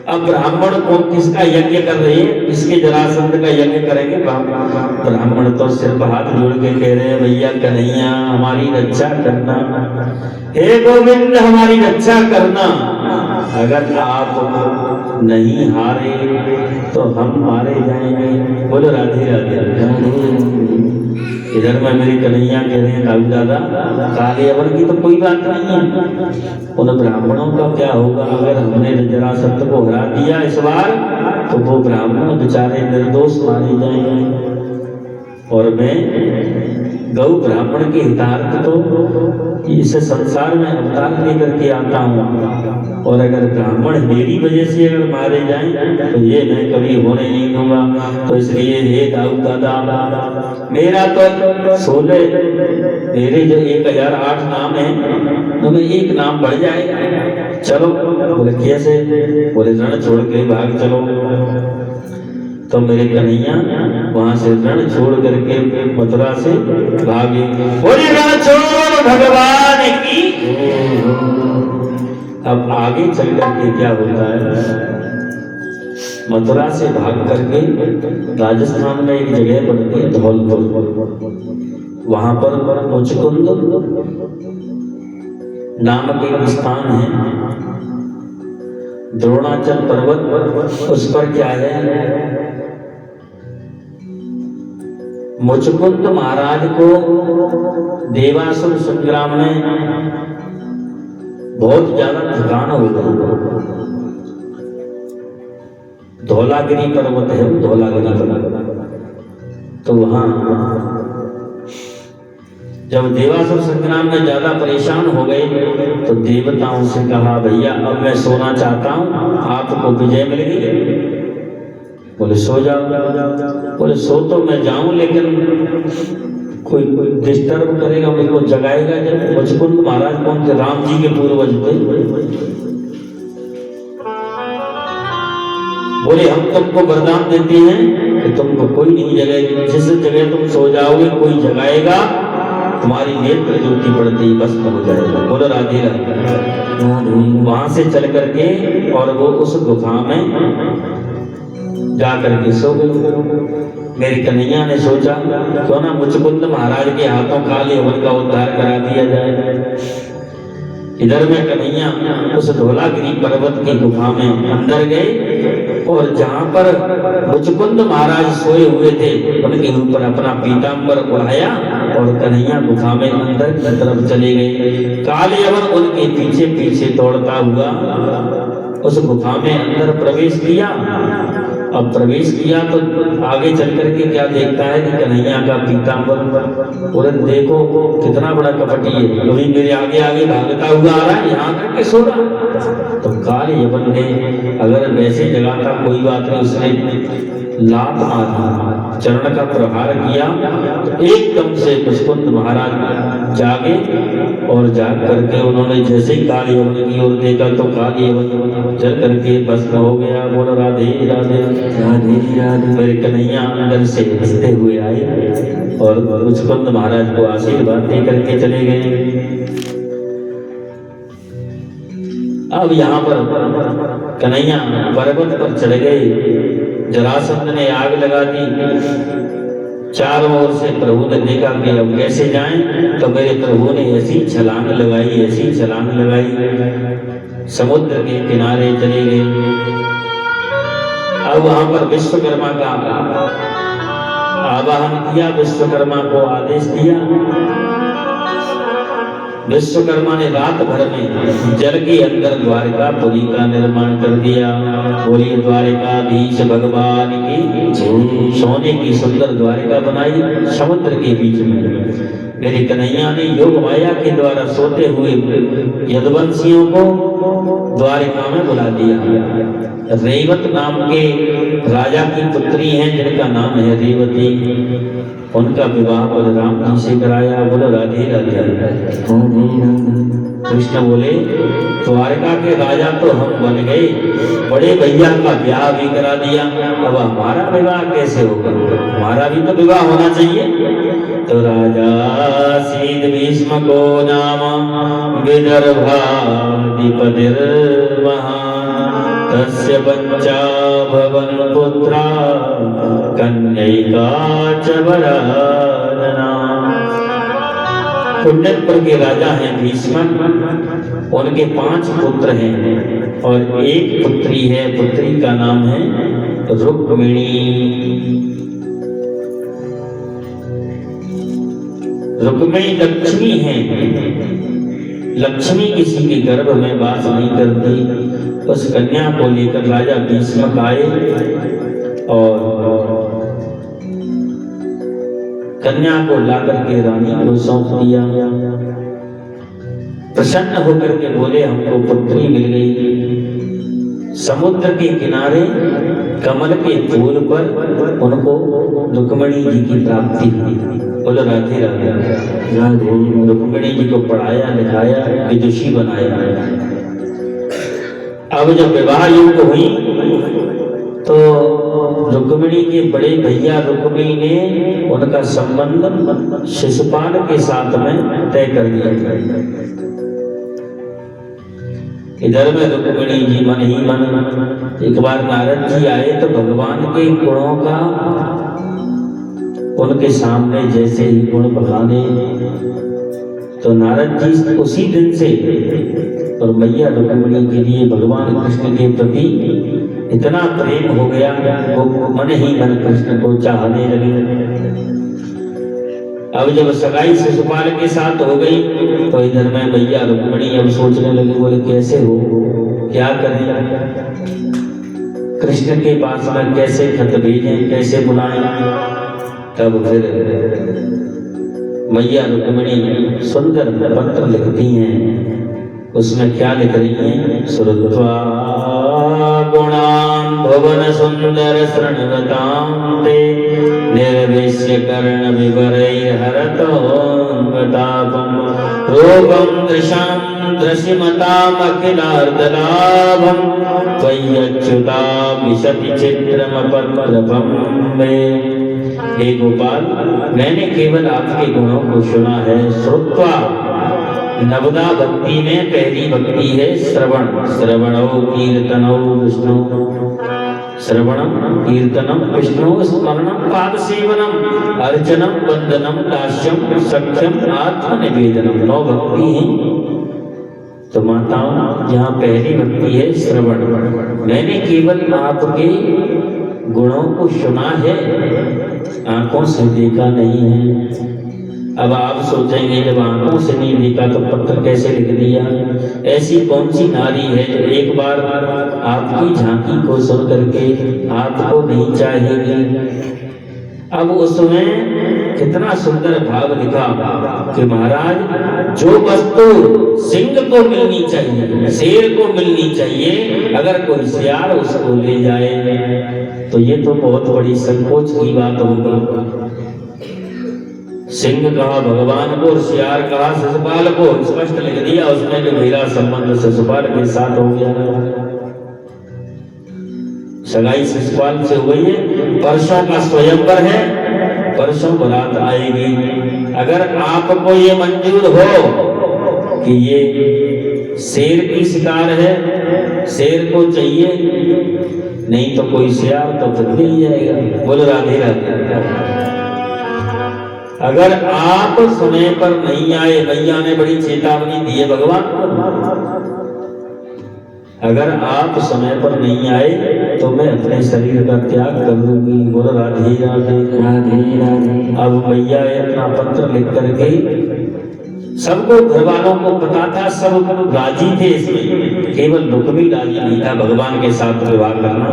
अब ब्राह्मण को किसका यज्ञ कर रहे हैं? इसके जरासंध का यज्ञ करेंगे। ब्राह्मण तो सिर्फ हाथ जोड़ के कह रहे हैं भैया कन्हैया हमारी रक्षा करना, हे गोविंद हमारी रक्षा करना। अगर आप नहीं हारे तो हम मारे जाएंगे। बोलो राधे राधे। इधर में मेरी कन्हैया कह रहे हैं दाऊ दादा काल यवन की तो कोई बात नहीं है, उन ब्राह्मणों का क्या होगा? अगर हमने जरासंध को हरा दिया इस बार तो वो ब्राह्मण बेचारे निर्दोष मारे जाएंगे। और मैं गौ ब्राह्मण के हितार्थ तो इस संसार में अवतार लेकर के आता हूँ, और अगर ब्राह्मण मेरी वजह से अगर मारे जाएं तो ये मैं कभी होने नहीं दूंगा। तो इसलिए हे दाऊ दादा मेरा तो 16 मेरे जो 1008 नाम है तो मैं एक नाम बढ़ जाएगा। चलो बोले कैसे? बोले रण छोड़ के भाग चलो। तो मेरे कन्हैया वहां से रण छोड़ करके मथुरा से भागे। बोले रण छोड़ भगवान की। अब आगे चल करके क्या होता है, मथुरा से भाग करके राजस्थान में एक जगह पड़ती है धौलपुर, वहां पर मुचकुंद नामक एक स्थान है, द्रोणाचल पर्वत, उस पर क्या है, मुचकुंद महाराज को देवासुर संग्राम में बहुत ज्यादा थकान हो गई। धौलागिरी पर्वत है, धौलागिरी पर्वत। तो वहां जब देवासुर संग्राम में ज्यादा परेशान हो गए तो देवताओं से कहा, भैया अब मैं सोना चाहता हूं, आपको विजय मिल गई, बोले सो जाओ। बोले सो तो मैं जाऊं, लेकिन कोई डिस्टर्ब करेगा, मुझको जगाएगा जब। मुचकुंद महाराज कौन थे? राम जी के पूर्वज थे। बोले हम तुमको वरदान देते हैं कि तुमको कोई नहीं जगाएगा, जिस जगह तुम सो जाओगे कोई जगाएगा, तुम्हारी नेत्र ज्योति बढ़ती ही भस्म हो जाएगा। बोलो राधे राधे। वहां से चल करके और वो उस गुफा में जा करके सो गए। मेरी कन्हैया ने सोचा क्यों ना मुचकुंद महाराज के हाथों काले हवन का उद्धार करा दिया जाए। इधर में कन्हैया उस धौलागिरी पर्वत की गुफा में अंदर गए और जहां पर मुचकुंद महाराज सोए हुए थे उनके ऊपर अपना पीतांबर उड़ाया और कन्हैया गुफा में अंदर की तरफ चले गए। काले हवन उनके पीछे पीछे दौड़ता हुआ उस गुफा में अंदर प्रवेश किया। अब प्रवेश किया तो आगे चल करके क्या देखता है कि कन्हैया का पीतांबर। बोले देखो कितना बड़ा कपटी है, अभी मेरे आगे आगे भागता हुआ आ रहा है, यहाँ करके सो रहा। तो काले यवन ने अगर वैसे जगाता कोई बात नहीं, उसने लात मारा, चरण का प्रहार किया तो एकदम से मुचकुंद महाराज जागे और जाग करके उन्होंने जैसे ही काले यवन की ओर देखा तो काले यवन जल करके भस्म हो गया। बोलो राधे राधे राधे राधे। मेरे कन्हैया अंदर से हंसते हुए आए और मुचकुंद महाराज को आशीर्वाद दे करके चले गए। अब यहाँ पर कन्हैया पर्वत पर चढ़ गए। जरासंध ने आग लगा दी। चारों ओर से प्रभु ने देखा कि अब कैसे जाएं, तो मेरे प्रभु ने ऐसी छलांग लगाई, ऐसी छलांग लगाई, समुद्र के किनारे चले गए। अब वहां पर विश्वकर्मा का आवाहन किया, विश्वकर्मा को आदेश दिया। विश्वकर्मा ने रात भर में जल के अंदर द्वारिकापुरी का निर्माण कर दिया। बोलिए द्वारिकाधीश भगवान की। सोने की सुंदर द्वारिका बनाई समुद्र के बीच में। मेरी कन्हैया ने योग माया के द्वारा सोते हुए यदुवंशियों को द्वारिका में बुला दिया। रेवत नाम के राजा की पुत्री हैं जिनका नाम है रेवती, उनका विवाह बलराम जी से कराया। बोलो राधे राधे। कृष्ण बोले द्वारका के राजा तो हम बन गए, बड़े भैया का ब्याह भी करा दिया, अब हमारा विवाह कैसे होगा? हमारा भी तो विवाह होना चाहिए। तो राजा सीद भीष्म को नाम विदर्भाधिपतिर्महान् तस्य पंचा भवन पुत्रा कन्यैका च वरानना। कुंडलपुर के राजा हैं भीष्म, उनके 5 पुत्र हैं और एक पुत्री है, पुत्री का नाम है रुक्मिणी। रुक्मिणी लक्ष्मी है। लक्ष्मी किसी के गर्भ में वास नहीं करती। उस कन्या को लेकर राजा भीष्म आए और कन्या को लाकर के रानी को सौंप दिया। प्रसन्न होकर के बोले हमको पुत्री मिल गई। समुद्र के किनारे कमल के फूल पर उनको रुक्मिणी जी की प्राप्ति हुई। बोलो राधे राधे राधे। रुक्मिणी जी को पढ़ाया लिखाया, विदुषी बनाया। अब जब विवाह युग हुई तो रुक्मिणी के बड़े भैया रुक्मिणी ने उनका संबंध शिशुपाल के साथ में तय कर दिया। इधर में रुक्मिणी जी मन ही मन, एक बार नारद जी आए तो भगवान के गुणों का उनके सामने जैसे ही गुण बखाने, तो नारद जी उसी दिन से और मैया रुक्मिणी के लिए भगवान कृष्ण के प्रति इतना प्रेम हो गया, वो मन ही मन कृष्ण को चाहने लगे। अब जब सगाई शिशुपाल के साथ हो गई तो इधर में मैया रुक्मिणी अब सोचने लगी, बोले कैसे हो, क्या करें? कृष्ण के पास में कैसे खत भेजें, कैसे बुलाएं। तब फिर मैया रुक्मिणी सुंदर पत्र लिखती हैं। उसमें क्या लिख रही हैं? श्रुत्वा गुणान् भुवन सुंदर शृण्वतां ते निर्विश्य कर्ण विवरैर्हरतो तापम् रूपं दृशां दृशिमताम् अखिलार्धलाभम् त्वय्यच्युता विशति चित्रमपत्रपं मे। हे गोपाल, मैंने केवल आपके गुणों को सुना है। श्रुत्वा, नवदा भक्ति में पहली भक्ति है श्रवण। श्रवणो कीर्तनो विष्णु, श्रवणम कीर्तनम विष्णु स्मरणम पाद सेवनम अर्चनम वंदनम दास्यम सख्यम आत्मनिवेदनम। 9 भक्ति है। तो माताओं, यहाँ पहली भक्ति है श्रवण। मैंने केवल आपके गुणों को सुना है, आंखों से देखा नहीं है। अब आप सोचेंगे जब आंखों से नहीं देखा तो पत्र कैसे लिख दिया। ऐसी कौन सी नारी है जो एक बार आपकी झांकी को सुन करके आपको नहीं चाहेगी। अब उसमें कितना सुंदर भाव लिखा कि महाराज, जो वस्तु सिंह को मिलनी चाहिए, शेर को मिलनी चाहिए, अगर कोई सियार उसको ले जाए तो ये तो बहुत बड़ी संकोच की बात होगी। सिंह कहा भगवान को और सियार कहा शिशुपाल को। स्पष्ट लिख दिया उसने कि मेरा संबंध शिशुपाल के साथ हो गया। सगाई शिशुपाल से हुई है। परसों का स्वयंवर है, परसों बारात आएगी। अगर आपको ये मंजूर हो कि ये शेर की शिकार है, शेर को चाहिए, नहीं तो कोई सियार तो फिर मिल जाएगा। बोलो राधे राधे। अगर आप समय पर नहीं आए, मैया ने बड़ी चेतावनी दी है भगवान को, अगर आप समय पर नहीं आए तो मैं अपने शरीर का त्याग कर दूंगी। बोलो राधे राधे राधे राधे। अब मैया ने अपना पत्र लिख करके सबको, घर वालों को पता था, सब राजी थे इसमें, केवल रुक्मिणी राजी नहीं था भगवान के साथ विवाह करना।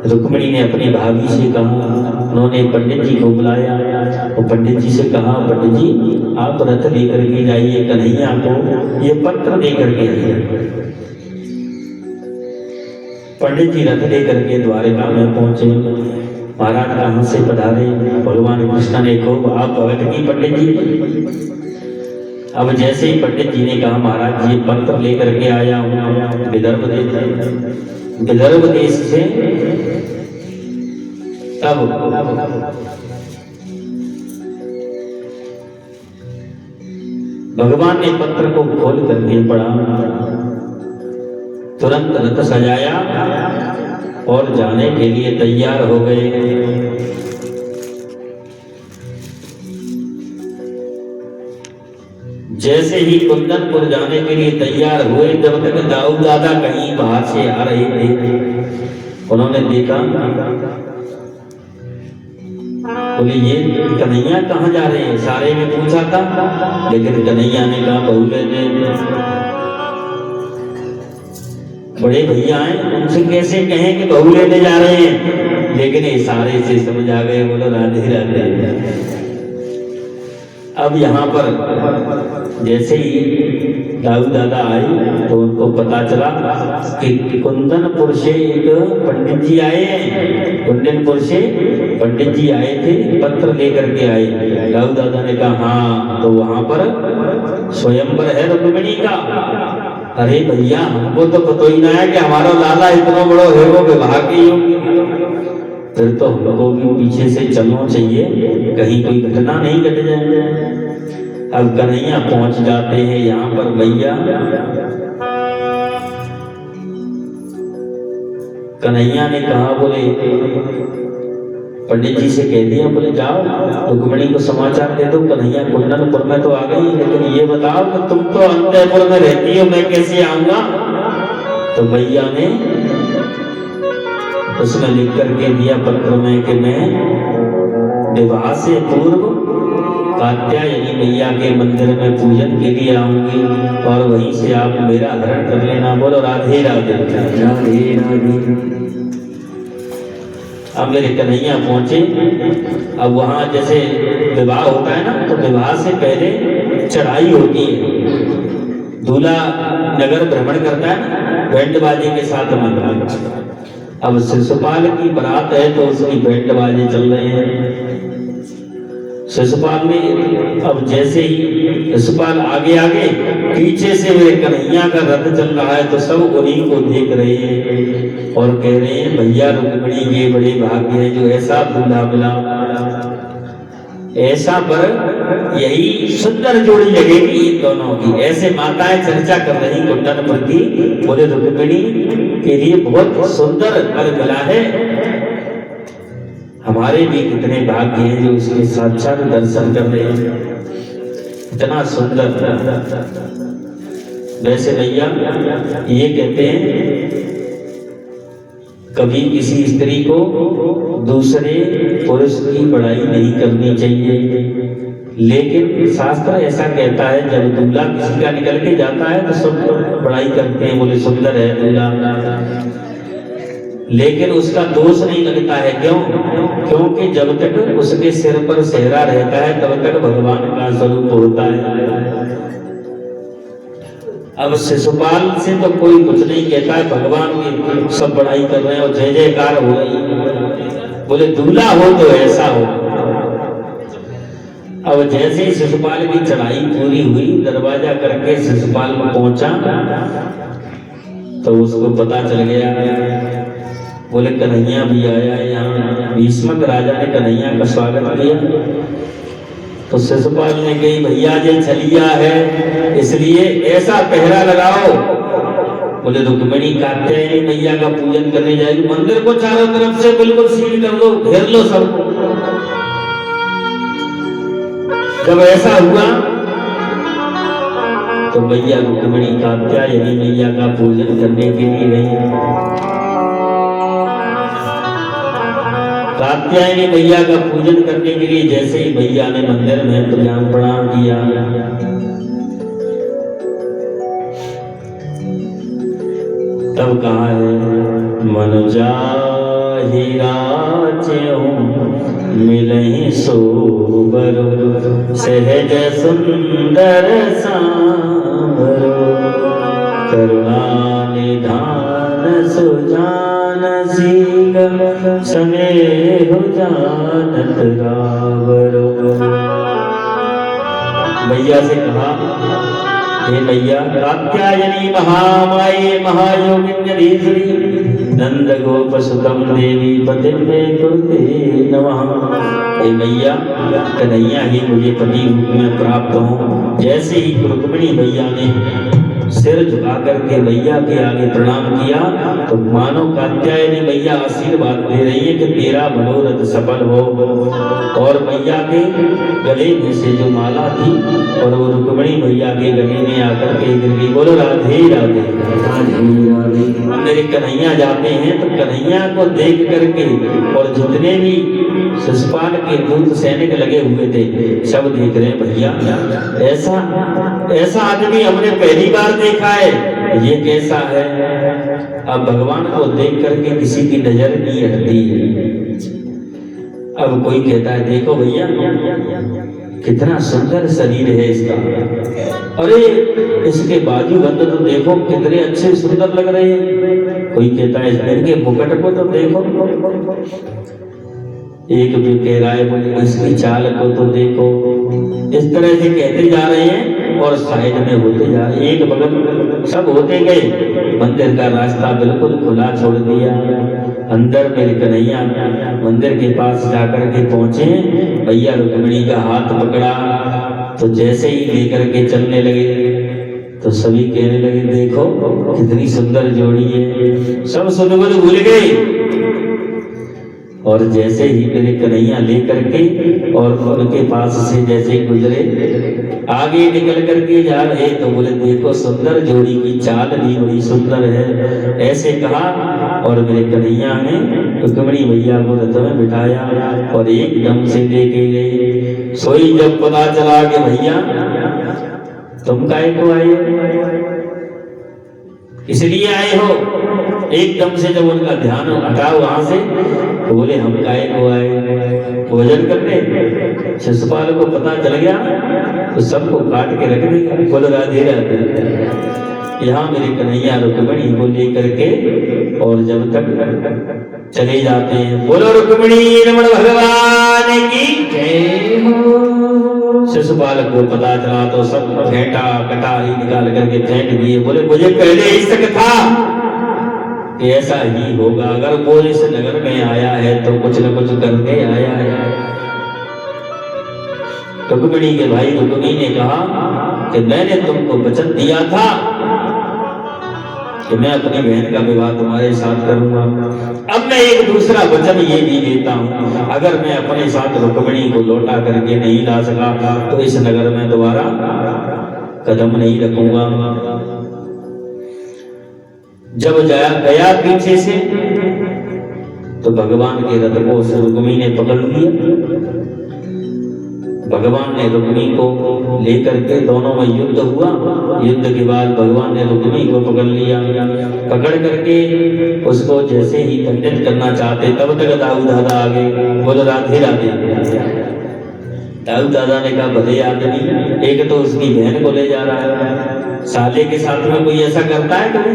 रुक्मिणी ने अपनी भाभी से कहा, उन्होंने पंडित जी को बुलाया और पंडित जी से कहा, पंडित जी आप रथ लेकर के जाइए, कन्हैया को ये पत्र दे करके आइए। पंडित जी रथ लेकर के द्वारिका में पहुंचे। महाराज कहाँ से पधारे? भगवान कृष्ण ने खूब आप भगत की पंडित जी। अब जैसे ही पंडित जी ने कहा, महाराज जी पत्र लेकर के आया हूँ विदर्भ देश से, तब भगवान ने पत्र को खोल करके पढ़ा, तुरंत रथ सजाया और जाने के लिए तैयार हो गए। जैसे ही कुंदनपुर जाने के लिए तैयार हुए, जब तक दाऊ दादा कहीं बाहर से आ रहे थे, उन्होंने देखा, बोले ये कन्हैया कहाँ जा रहे हैं? सारे में पूछा था, लेकिन कन्हैया ने कहा बहू लेने। बड़े भैया हैं, उनसे कैसे कहें कि बहू लेने जा रहे हैं, लेकिन इशारे से समझ आ गए। बोलो राधे राधे। अब यहाँ पर जैसे ही दाऊ दादा आए तो उनको पता चला कि कुंदनपुर से एक पंडित जी आए हैं। कुंदनपुर से पंडित जी आए थे, पत्र लेकर के आए। दाऊ दादा ने कहा हाँ, तो वहां पर स्वयंवर है रुक्मिणी का। अरे भैया, हमको तो पता ही ना है कि हमारा लाला इतना बड़ा है, वो विवाह के योग्य। फिर तो हमको भी पीछे से चलना चाहिए, कहीं कोई घटना नहीं घट जाए। अब कन्हैया पहुंच जाते हैं यहाँ पर। मैया कन्हैया ने कहा, बोले पंडित जी से कह दिया, बोले जाओ रुक्मिणी को समाचार दे दो, कन्हैया कुंदनपुर में तो आ गई, लेकिन ये बताओ कि तुम तो अंतःपुर में रहती हो, मैं कैसे आऊंगा? तो मैया ने उसमें लिख करके दिया पत्र में कि मैं विवाह से पूर्व कात्यायनी मैया के मंदिर में पूजन के लिए आऊंगी और वहीं से आप मेरा हरण कर लेना। बोलो राधे राधे राधे राधे। अब मेरे कन्हैया पहुंचे। अब वहां जैसे विवाह होता है ना, तो विवाह से पहले चढ़ाई होती है। दूल्हा नगर भ्रमण करता है ना बैंड बाजे के साथ में। अब शिशुपाल की बारात है तो उसकी बैंड बाजे चल रहे हैं। शिशुपाल ने अब जैसे ही शिशुपाल आगे आगे, पीछे से मेरे कन्हैया का रथ चल रहा है, तो सब उन्हीं को देख रहे हैं और कह रहे हैं भैया रुक्मिणी के बड़े भाग्य है जो ऐसा दूल्हा मिला, ऐसा पर यही सुंदर जोड़ी लगेगी इन दोनों की। ऐसे माताएं चर्चा कर रही कुंडनपुर की, बोले रुक्मिणी के लिए बहुत सुंदर वर मिला है, हमारे भी कितने भाग्य हैं जो उसके साक्षात दर्शन कर रहे हैं, इतना सुंदर। वैसे भैया ये कहते हैं कभी किसी स्त्री को दूसरे पुरुष की बड़ाई नहीं करनी चाहिए, लेकिन शास्त्र ऐसा कहता है जब दूल्हा किसी का निकल के जाता है तो सब बड़ाई करते हैं, बोले सुंदर है दूल्हा, लेकिन उसका दोष नहीं लगता है। क्यों? क्योंकि जब तक उसके सिर पर सेहरा रहता है तब तक भगवान का स्वरूप होता है। अब शिशुपाल से तो कोई कुछ नहीं कहता है, भगवान की सब बड़ाई कर रहे हैं और जय जयकार हो रही है, बोले दूल्हा हो तो ऐसा हो। अब जैसे ही शिशुपाल की चढ़ाई पूरी हुई, दरवाजा करके शिशुपाल को पहुंचा तो उसको पता चल गया, बोले कन्हैया भी आया है यहाँ। भीष्मक राजा ने कन्हैया का स्वागत किया तो शिशुपाल ने कही भैया जे छलिया है इसलिए ऐसा पहरा लगाओ। बोले रुक्मिणी कात्यायनी मैया का पूजन करने जाएगी, मंदिर को चारों तरफ से बिल्कुल सील कर दो, घेर लो सबको। जब ऐसा हुआ तो भैया रुक्मिणी कात्यायनी मैया का पूजन करने के लिए गई। कात्यायनी मैया का पूजन करने के लिए जैसे ही भैया ने मंदिर में प्रणाम किया, तब कहा है मनुजा ही मिलहि सोबरो, सहज सुंदर सांवरो, करुणा निधान सुजान शील, स्नेह जानत रावरो। भैया से कहा हे भैया कात्यायनी महामाये महायोगिन्यधीश्वरी नंद गोप सुतम देवी पति में कुरुते नमः। हे भैया कन्हैया ही मुझे पति रूप में प्राप्त हो। जैसे ही रुक्मिणी भैया ने सिर झुका करके भैया के आगे प्रणाम किया तो मानो कात्यायनी भैया आशीर्वाद दे रही है कि तेरा मनोरथ सफल हो। और भैया के गले में से जो माला थी और वो रुक्मिणी भैया के गले में आकर के गिर गई। बोलो राधे राधे राधे राधे। मेरे कन्हैया जाते हैं तो कन्हैया को देख करके और जितने भी शिशुपाल के दूत सैनिक लगे हुए थे सब देख रहे हैं भैया ऐसा आदमी हमने पहली बार देखा है, ये कैसा है। अब भगवान को देख करके किसी की नजर नहीं हटती है। अब कोई कहता है देखो भैया कितना सुंदर शरीर है इसका, अरे इसके बाजूबंद तो देखो कितने अच्छे सुंदर लग रहे हैं। कोई कहता है इनके मुकुट को तो देखो, एक भी कह रहा है बोले इसकी चाल को तो देखो। इस तरह से कहते जा रहे हैं और साइड में होते जा रहे हैं, एक बगल सब होते गए। मंदिर का रास्ता बिल्कुल खुला छोड़ दिया। अंदर मेरे कन्हैया मंदिर के पास जाकर के पहुंचे, भैया रुक्मिणी का हाथ पकड़ा तो जैसे ही लेकर के चलने लगे तो सभी कहने लगे देखो कितनी सुंदर जोड़ी है। सब सुनबुल भूल गए और जैसे ही मेरे कन्हैया लेकर के और उनके पास से जैसे गुजरे आगे निकल करके जा रहे तो बोले देखो सुंदर जोड़ी की चाल भी बड़ी सुंदर है, ऐसे कहा। और मेरे कन्हैया ने रुक्मिणी भैया को रथ में बिठाया और एकदम से लेके गए। सोई जब पता चला कि भैया तुम काहे को आए, इसलिए आए हो एकदम से जब उनका ध्यान हटा वहां से तो बोले हम काहे को आए भोजन करने। शिशुपाल को पता चल गया तो सबको काट के रख देगा। बोलो राधे राधे। यहाँ मेरे कन्हैया रुक्मिणी को लेकर के और जब तक चले जाते हैं, बोलो रुक्मिणी रमण भगवान की जय हो। शिशुपाल को पता चला तो सब फेंटा कटारी निकाल करके फेंक दिए। बोले मुझे पहले ही शक था कि ऐसा ही होगा, अगर वो इस नगर में आया है तो कुछ न कुछ करके आया है। रुक्मिणी के भाई रुक्मिणी ने कहा कि मैंने तुमको वचन दिया था कि मैं अपनी बहन का विवाह तुम्हारे साथ करूंगा। अब मैं एक दूसरा वचन ये भी देता हूं, अगर मैं अपने साथ रुक्मिणी को लौटा करके नहीं ला सका तो इस नगर में दोबारा कदम नहीं रखूंगा। जब गया पीछे से तो भगवान के रथ को रुक्मिणी ने पकड़ लिया। भगवान ने रुक्मिणी को लेकर के दोनों में युद्ध हुआ। युद्ध के बाद भगवान ने रुक्मिणी को पकड़ लिया। पकड़ करके उसको जैसे ही दंडित करना चाहते तब तक दाऊ दादा आ गए। बोलो राधे राधे। दाऊ दादा ने कहा भले आदमी, एक तो उसकी बहन को ले जा रहा है, साले के साथ में कोई ऐसा करता है कभी?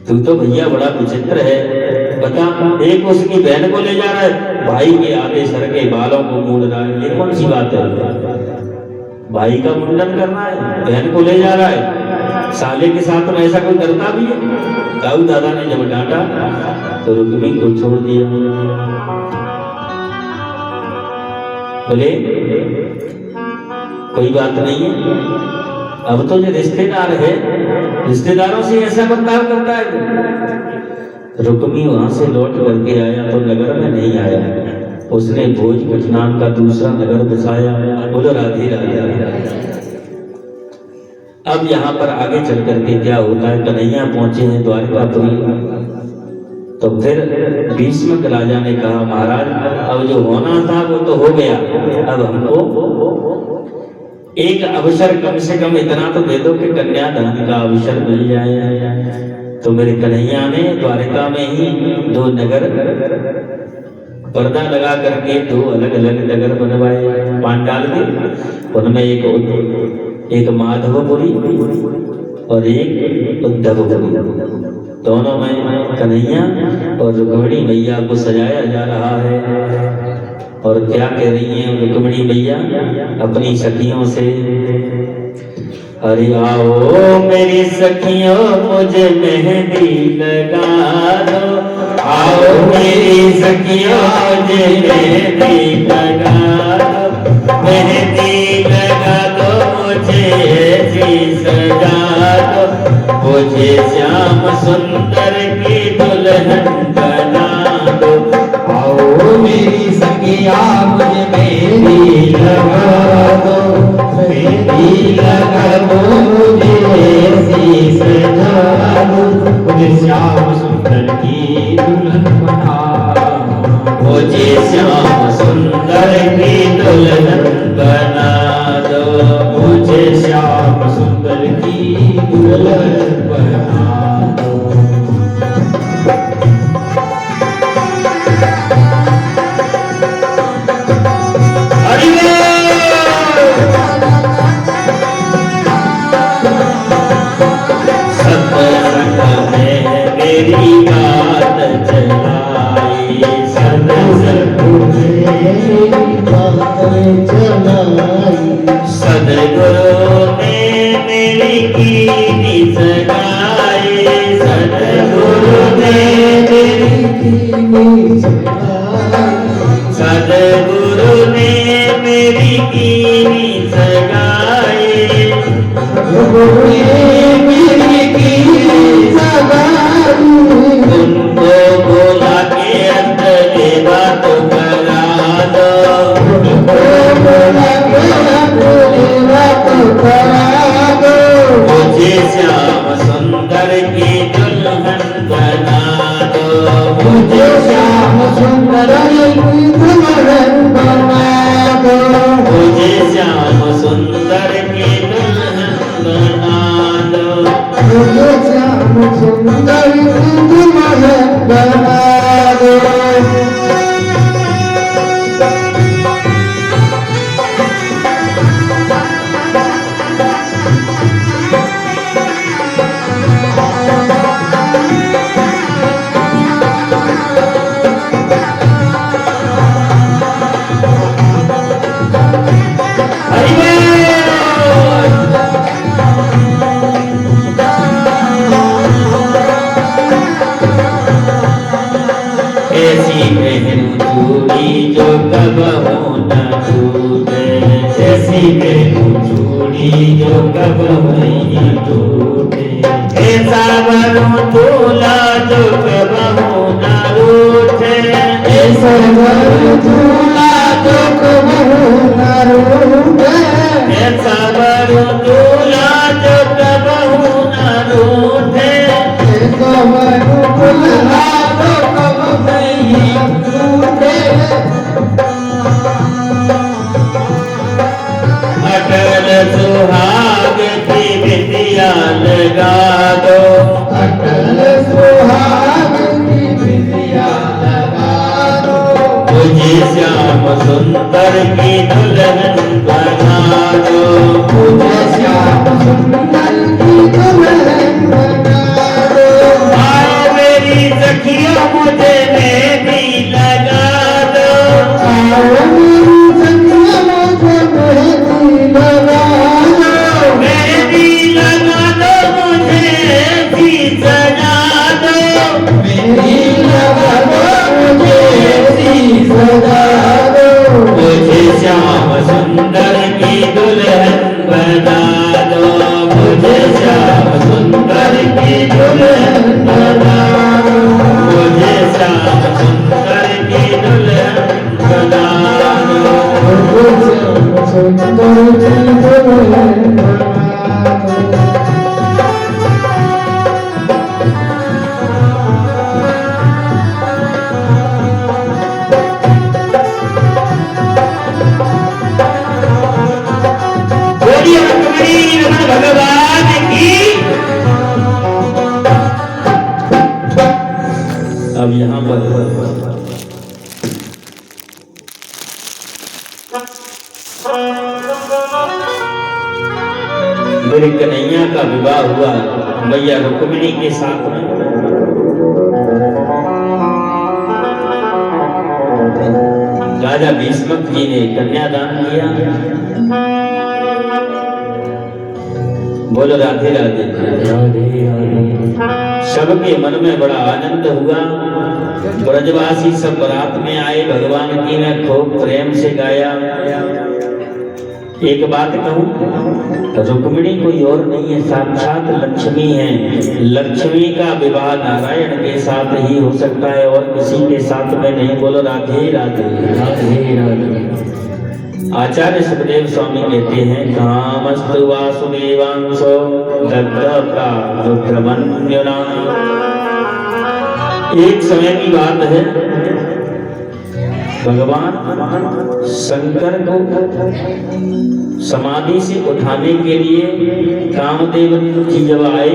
तू तो भैया बड़ा विचित्र है। बता, एक उसकी बहन को ले जा रहा है, भाई के आधे सर के बालों को मूंड रहा है, ये कौन सी बात है? भाई का मुंडन करना है, बहन को ले जा रहा है, साले के साथ में ऐसा कोई करता भी है? दाऊ दादा ने जब डांटा तो रुक्मिणी को छोड़ दिया। बोले कोई बात नहीं है, अब तो जो रिश्तेदार है, रिश्तेदारों से ऐसा बर्ताव करता है। रुक्मिणी वहां से लौट करके आया तो नगर में नहीं आया, उसने भोजपुर नाम का दूसरा नगर बसाया। बोलो राधे राधे। अब यहाँ पर आगे चल करके क्या होता है, कन्हैया पहुंचे हैं द्वारकापुरी। तो फिर भीष्मक राजा ने कहा महाराज अब जो होना था वो तो हो गया, अब हमको एक अवसर कम से कम इतना तो दे दो कि कन्यादान का अवसर मिल जाए। तो मेरे कन्हैया ने द्वारका में ही दो नगर पर्दा लगा करके दो अलग अलग नगर बनवाए पांडाल के। उनमें एक माधवपुरी और एक उद्धवपुरी। दोनों में कन्हैया और रुक्मिणी मैया को सजाया जा रहा है। और क्या कह रही हैं रुक्मिणी मैया अपनी सखियों से, अरे आओ मेरी सखियों मुझे मेहंदी लगा दो, आओ मेरी सखियों मुझे मेहंदी लगा दो, मेहंदी लगा दो मुझे ऐसी सजा दो, मुझे श्याम सुंदर की दुल्हन बना दो, आओ मेरी सखिया मुझे मेहंदी लगा दो, मेहंदी लगा दो मुझे ऐसी सजा दो, मुझे श्याम सुंदर की दुल्हन बना दो, मुझे श्याम सुंदर की दुल्हन बना दो, मुझे श्याम सुंदर की दुल्हन बना दो। मेरी बात चलाई सदगुरु ने मेरी कीनी सगाई, सदगुरु ने मेरी कीनी सगाई, सदगुरु ने मेरी कीनी सगाई, सदगुरु ने मेरी कीनी सगाई, उनको बोला के अंदर बात करा दो, उनको बोला के अंदर बात करा दो, मुझे श्याम सुंदर की दुल्हन बना दो, मुझे श्याम सुंदर की दुल्हन बना दो, मुझे श्याम सुंदर की दुल्हन बना दो, मुझे श्याम सुंदर दुल्हन बना दो। ऐसी पहनूं चूड़ी जो कबहू न टूटे, ऐसी पहनूं चूड़ी जो कबहू न टूटे, ऐसा बनूं दूल्हा जो कबहू न रूठे, ऐसा बनूं दूल्हा जो कबहू न रूठे, ऐसा बनूं दूल्हा जो कबहू न रूठे, ऐसा बनूं दूल्हा जो कबहू न रूठे। अटल सुहाग की बिंदिया लगा दो, अटल सुहाग की बिंदिया लगा दो। मुझे श्याम सुंदर की दुल्हन बना दो, मुझे श्याम सुंदर की दुल्हन बना दो। आओ मेरी सखियों मुझे मेहंदी लगा दो, आओ मेरी सखिया मुझे मेहंदी लगा दो। मेहंदी लगा दो मुझे भी सजा दो, मेहंदी लगा दो मुझे ऐसी सजा दो। मुझे श्याम सुंदर की दुल्हन बना दो, मुझे श्याम सुंदर की दुल्हन बना दो, मुझे श्याम सुंदर की दुल्हन बना दो। मुझे श्याम सुंदर की दुल्हन बना दो। बोलिए रुक्मिणी रमण भगवान की। अब यहाँ पर मेरे कन्हैया का विवाह हुआ मैया रुक्मिणी के साथ में। राजा भीष्मक जी ने कन्यादान किया। बोलो राधे राधे। सबके मन में बड़ा आनंद हुआ। ब्रजवासी सब बारात में आए, भगवान की मैं खूब प्रेम से गाया। एक बात कहूं, रुक्मिणी कोई और नहीं है, साक्षात लक्ष्मी है। लक्ष्मी का विवाह नारायण के साथ ही हो सकता है और किसी के साथ में नहीं। बोलो राधे राधे। राधे राधे। आचार्य सुखदेव स्वामी कहते हैं, कामस्तु वासुदेवांशो दत्तका रुद्रमन्युना। एक समय की बात है, भगवान शंकर को समाधि से उठाने के लिए कामदेव जी जब आए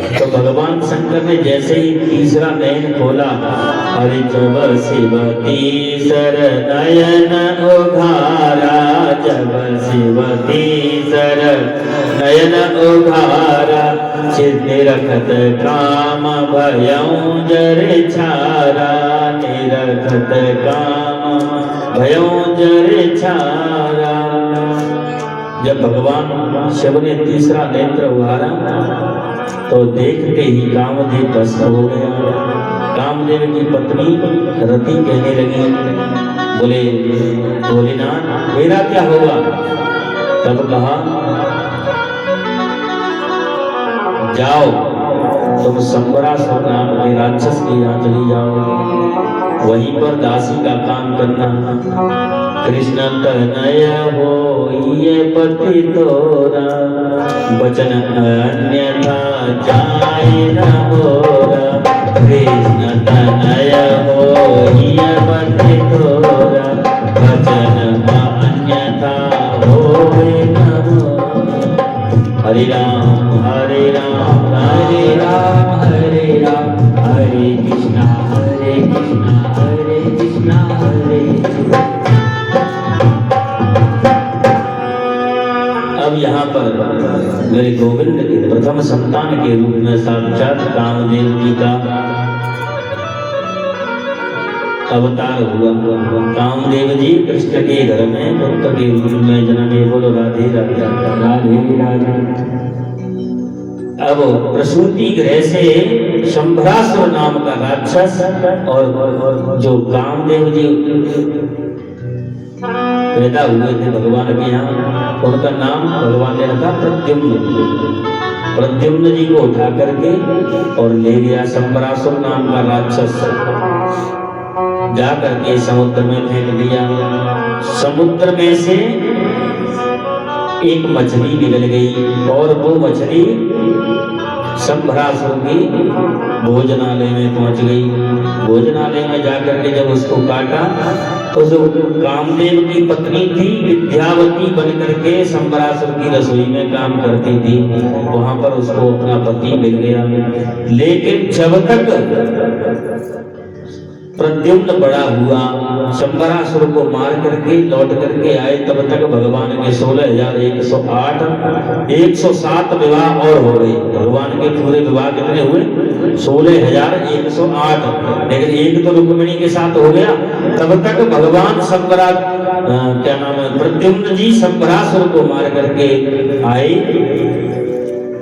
तो भगवान शंकर ने जैसे ही तीसरा नयन खोला, अरे जब शिव तीसर नयन उघारा, जब शिव तीसर नयन उघारा, चित निरखत काम भयं जर छारा, निरखत काम भयं जर छारा। जब भगवान शिव ने तीसरा नेत्र उघारा तो देखते ही कामदेव भस्म हो गया। कामदेव की पत्नी रति कहने लगी, बोले भोलेनाथ मेरा क्या होगा? तब कहा, जाओ तुम संबरासुर नाम के राक्षस के यहाँ चली जाओ, वहीं पर दासी का काम करना। कृष्ण तनय हो ये पति तोरा, वचन अन्यथा जाय न मोरा। कृष्ण तनय हो ये पति तोरा, वचन अन्यथा होय न मोरा। हरि राम हरे राम हरे राम हरे राम हरे कृष्णा हरे कृष्णा हरे कृष्णा हरे कृष्णा। अब यहाँ पर मेरे गोविंद के प्रथम संतान के रूप में साक्षात कामदेव जी का अवतार हुआ। कामदेव जी कृष्ण के घर में पुत्र के रूप में जन्मे। बोलो राधे राधे राधे राधे। अब प्रसूति गृह से शंभरासुर नाम का राक्षस और जो कामदेव जी पैदा हुए थे भगवान के यहाँ, उनका नाम भगवान ने रखा प्रद्युम्न। प्रद्युम्न जी को उठा करके और ले गया शंभरासुर नाम का राक्षस, जा करके समुद्र में फेंक दिया। समुद्र में से एक मछली निकल गई और वो मछली शंभरासुर की भोजनालय में पहुंच गई। भोजनालय में जाकर के जब उसको काटा तो जो कामदेव की पत्नी थी विद्यावती बन करके शंभरासुर की रसोई में काम करती थी, वहां पर उसको अपना पति मिल गया। लेकिन जब तक प्रद्युम्न बड़ा हुआ, शंभरासुर को मार करके लौट करके आए, तब तक भगवान के 16,107 विवाह और हो गए। भगवान के पूरे विवाह कितने हुए? 16,108। लेकिन एक तो रुक्मिणी के साथ हो गया। तब तक भगवान क्या नाम है, प्रद्युम्न जी शंभरासुर को मार करके आए,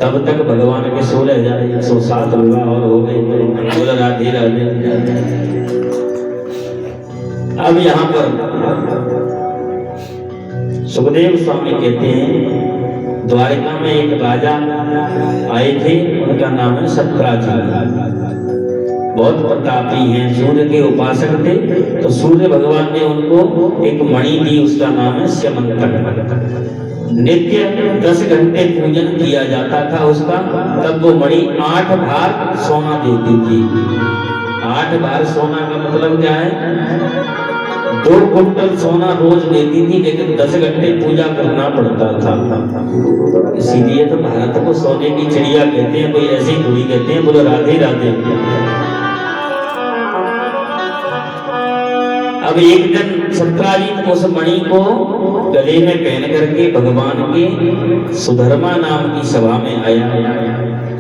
तब तक भगवान के 16,107 विवाह और हो गए। बोलो राधे राधे। अब यहाँ पर सुखदेव स्वामी कहते हैं, द्वारिका में एक राजा आए थे, उनका नाम है सत्राजित। बहुत प्रतापी हैं, सूर्य के उपासक थे। तो सूर्य भगवान ने उनको एक मणि दी, उसका नाम है स्यमंतक। नित्य 10 घंटे पूजन किया जाता था उसका। तब वो मणि 8 भार सोना देती थी। 8 भार सोना का मतलब क्या है? 2 कुंटल सोना रोज देती थी, लेकिन 10 घंटे पूजा करना पड़ता था। इसीलिए तो भारत को सोने की चिड़िया कहते हैं, कोई ऐसी थोड़ी कहते हैं। बोलो राधे राधे। अब एक दिन सत्राजित उस मणि को गले में पहन करके भगवान के सुधर्मा नाम की सभा में आया।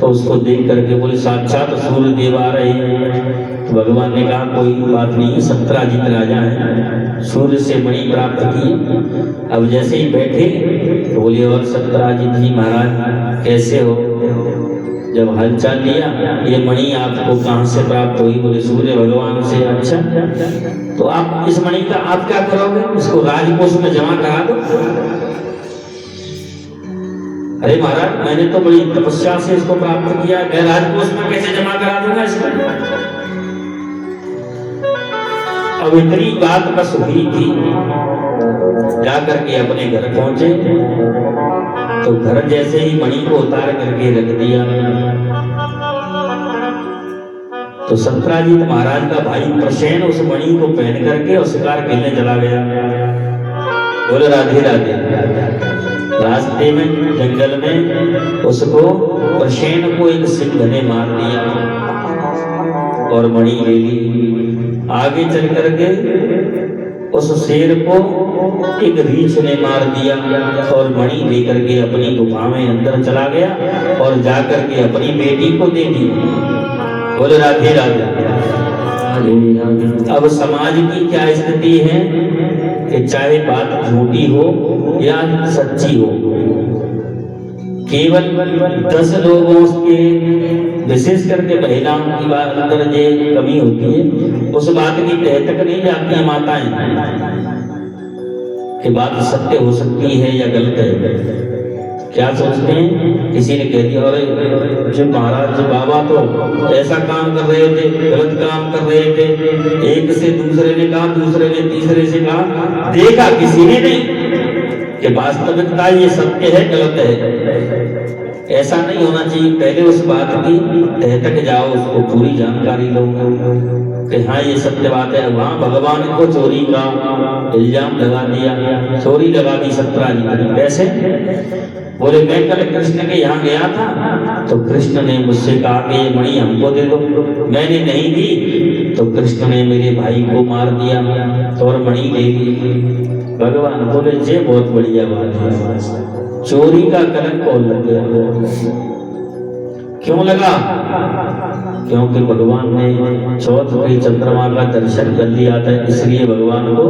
तो उसको देख करके बोले साक्षात सूर्य देव आ रहे हैं। तो भगवान ने कहा कोई बात नहीं है, सत्राजित राजा है, सूर्य से मणि प्राप्त की। अब जैसे ही बैठे तो बोले और सत्राजित जी महाराज कैसे हो? जब हालचाल लिया, ये मणि आपको कहाँ से प्राप्त हुई? बोले सूर्य भगवान से। अच्छा, तो आप इस मणि का आप क्या करोगे? इसको राजकोष में जमा करा दो। अरे महाराज, मैंने तो बड़ी तपस्या से इसको प्राप्त किया, मैं राजकोष में कैसे जमा करा दूंगा इसको? अब इतनी बात बस हुई थी, जाकर के अपने घर पहुंचे तो घर जैसे ही मणि को उतार करके रख दिया। तो सत्राजित महाराज का भाई प्रसेन उस मणि को पहन करके और शिकार खेलने चला गया। बोले राधे राधे। रास्ते में जंगल में उसको प्रसेन को एक सिंह ने मार दिया और मणि ले ली। आगे चल करके उस शेर को एक रीछ ने मार दिया और मणि लेकर के अपनी गुफा में अंदर चला गया और जाकर के अपनी बेटी को दे दी। बोले राधे राधे। अब समाज की क्या स्थिति है कि चाहे बात झूठी हो या सच्ची हो, केवल 10 लोगों के विशेष करके महिलाओं की बात अंदर जो कमी होती है, उस बात की तह तक नहीं जाती माताएं कि बात सत्य हो सकती है या गलत है। क्या सोचते हैं? किसी ने कह दिया अरे जो महाराज जो बाबा तो ऐसा काम कर रहे थे, गलत काम कर रहे थे। एक से दूसरे ने कहा, दूसरे ने तीसरे से कहा, देखा किसी ने नहीं कि वास्तविकता ये सत्य है गलत है। ऐसा नहीं होना चाहिए। पहले उस बात की तह तक जाओ, उसको पूरी जानकारी लो कि हाँ ये सत्य बात है। वहां भगवान को चोरी का इल्जाम लगा दिया, चोरी लगा दी सत्राजित ने। वैसे बोले मैं कल कृष्ण के यहाँ गया था तो कृष्ण ने मुझसे कहा कि ये मणि हमको दे दो, मैंने नहीं दी तो कृष्ण ने मेरे भाई को मार दिया तो और मणि दे दी। भगवान बोले जे बहुत बढ़िया बात है, चोरी का कलंक कौन लग गया? क्यों लगा? क्योंकि भगवान ने चौथ के चंद्रमा का दर्शन कर लिया था, इसलिए भगवान को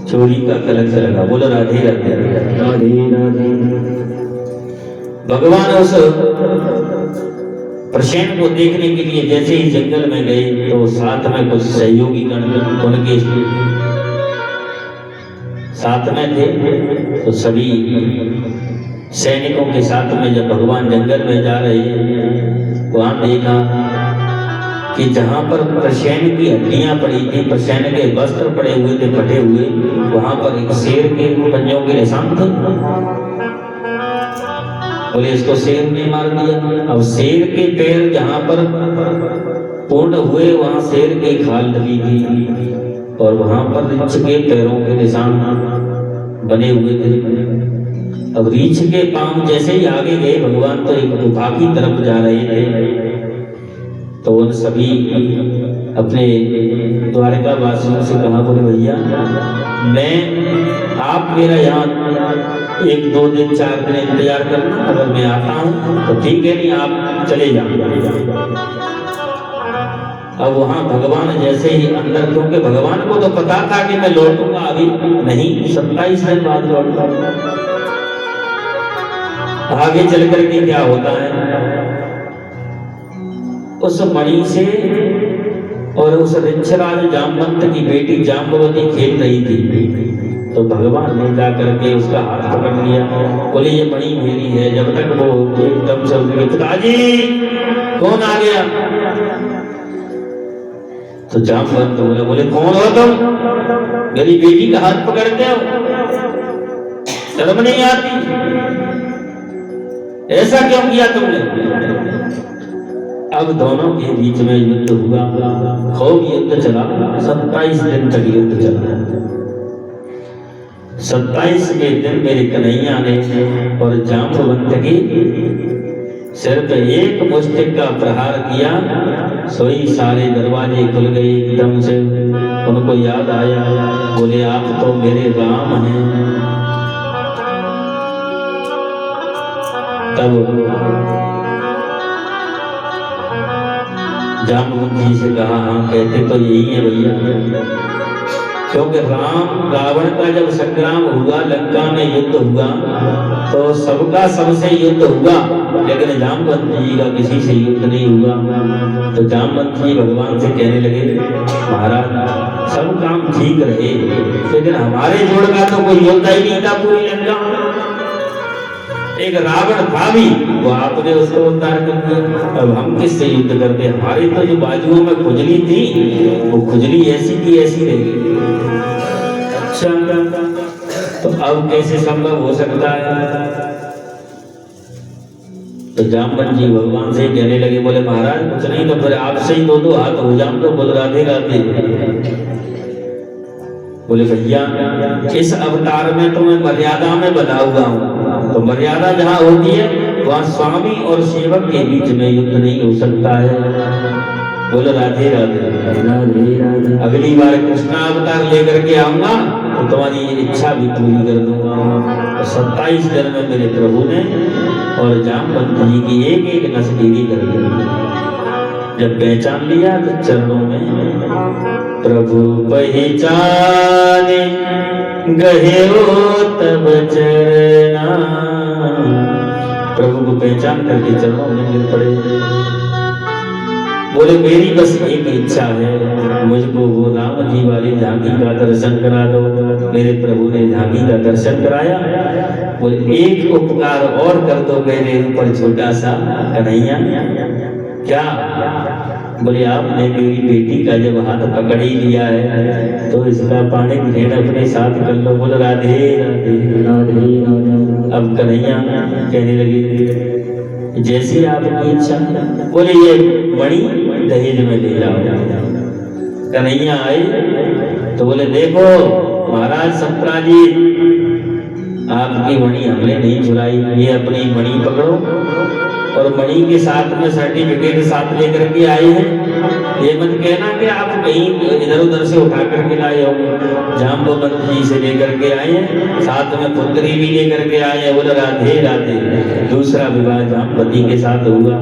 चोरी का कलंक लगा। बोलो राधे राधे राधे राधे। भगवान उस प्रसेन को देखने के लिए जैसे ही जंगल में गए तो साथ में कुछ सहयोगी गण उनके साथ में थे, तो सभी सैनिकों के साथ में जब भगवान जंगल में जा रहे हैं वहां देखा कि जहां पर प्रसेन की हड्डियां पड़ी थी, प्रसेन के वस्त्र पड़े हुए थे फटे हुए, वहां पर एक शेर के पंजों के निशान थे। बोले इसको शेर ने मार दिया। अब शेर के पैर जहां पर पूर्ण हुए वहां शेर की खाल लगी थी और वहां पर रीछ के पैरों के निशान बने हुए थे। अब रीछ के पांव जैसे ही आगे गए भगवान तो एक गुफा की तरफ जा रहे थे, तो उन सभी अपने द्वारका वासियों से कहा, बोले भैया मैं आप मेरा यहाँ 1 2 दिन 4 दिन इंतजार करना, अगर मैं आता हूँ तो ठीक है, नहीं आप चले जाओ। अब वहां भगवान जैसे ही अंदर, क्योंकि भगवान को तो पता था कि मैं लौटूंगा अभी नहीं, 27 दिन बाद लौटूंगा। आगे चल करके क्या होता है, उस मणि से और उस ऋक्षराज जामवंत की बेटी जाम्बवती खेल रही थी, तो भगवान ने जाकर के उसका हाथ पकड़ लिया। बोले ये मणि मेरी है। जब तक वो एकदम से उसके पिताजी कौन आ गया, तो जामवंत बोले कौन हो तुम, मेरी बेटी का हाथ पकड़ते हो, शर्म नहीं आती, ऐसा क्यों किया तुमने? अब दोनों के बीच में युद्ध हुआ, खूब युद्ध चला, 27 दिन तक युद्ध चला। 27वें दिन मेरे कन्हैया ने और जाम्बवंत की सिर पे एक मुष्टिक का प्रहार किया, सोई सारे दरवाजे खुल गए एकदम से। उनको याद आया, बोले आप तो मेरे राम हैं। तब जाम्बवंत जी से कहा, हाँ कहते तो यही है भैया, क्योंकि राम रावण का जब संग्राम हुआ, लंका में युद्ध हुआ, तो सबका सबसे युद्ध हुआ, लेकिन जाम्बवंत जी का किसी से युद्ध नहीं हुआ। तो जाम्बवंत जी भगवान से कहने लगे, महाराज सब काम ठीक रहे, लेकिन हमारे जोड़ का तो कोई योद्धा ही नहीं था पूरी लंका में। एक रावण था भी, वो आपने उसको उद्धार कर दिया। अब हम किससे युद्ध करते? हमारी तो जो बाजुओं में खुजली थी, वो खुजली ऐसी की ऐसी रही। अच्छा, तो अब कैसे संभव हो सकता है? तो जाम्बवंत जी भगवान से कहने लगे, बोले महाराज कुछ नहीं तो फिर आपसे ही दो हाथ हो जाऊं तो बोल राधे राधे। बोले भैया इस अवतार में तो मैं मर्यादा में बना हुआ हूँ, तो मर्यादा जहाँ होती है वहाँ स्वामी और सेवक के बीच में युद्ध नहीं हो सकता है। बोलो राधे राधे राधे राधे। अगली बार कृष्णा अवतार लेकर के आऊंगा तो तुम्हारी इच्छा भी पूरी कर दूंगा। तो 27 दिन में मेरे प्रभु ने और जाम्बवंत जी की एक एक नस ढीली कर दी। जब पहचान लिया तो चरणों में प्रभु पहचाने गहे हो तब चरना, प्रभु को पहचान करके चरणों में गिर पड़े। बोले मेरी बस एक इच्छा है, मुझको वो राम जी वाली झांकी का दर्शन करा दो। मेरे प्रभु ने झांकी का दर्शन कराया। बोले एक उपकार और कर दो मेरे ऊपर छोटा सा कन्हैया। क्या? बोले आपने मेरी बेटी का जब हाथ पकड़ ही लिया है तो इसका पानी ग्रहण अपने साथ कर लो। बोले राधे राधे राधे राधे। अब कन्हैया कहने लगे जैसी आपकी इच्छा। बोले ये मणि दहेज में ले जाओ। कन्हैया आए तो बोले देखो महाराज संतराजी, आपकी मणि हमने नहीं चुराई, ये अपनी मणि पकड़ो और मणि के साथ में सर्टिफिकेट साथ लेकर के आए हैं। ये मत कहना कि आप कहीं इधर उधर से उठा करके लाए हो, जाम्बवंत जी से लेकर के आए हैं, साथ में पुत्री भी लेकर के आए हैं। बोले राधे राधे। दूसरा विवाह जाम्बवती के साथ हुआ।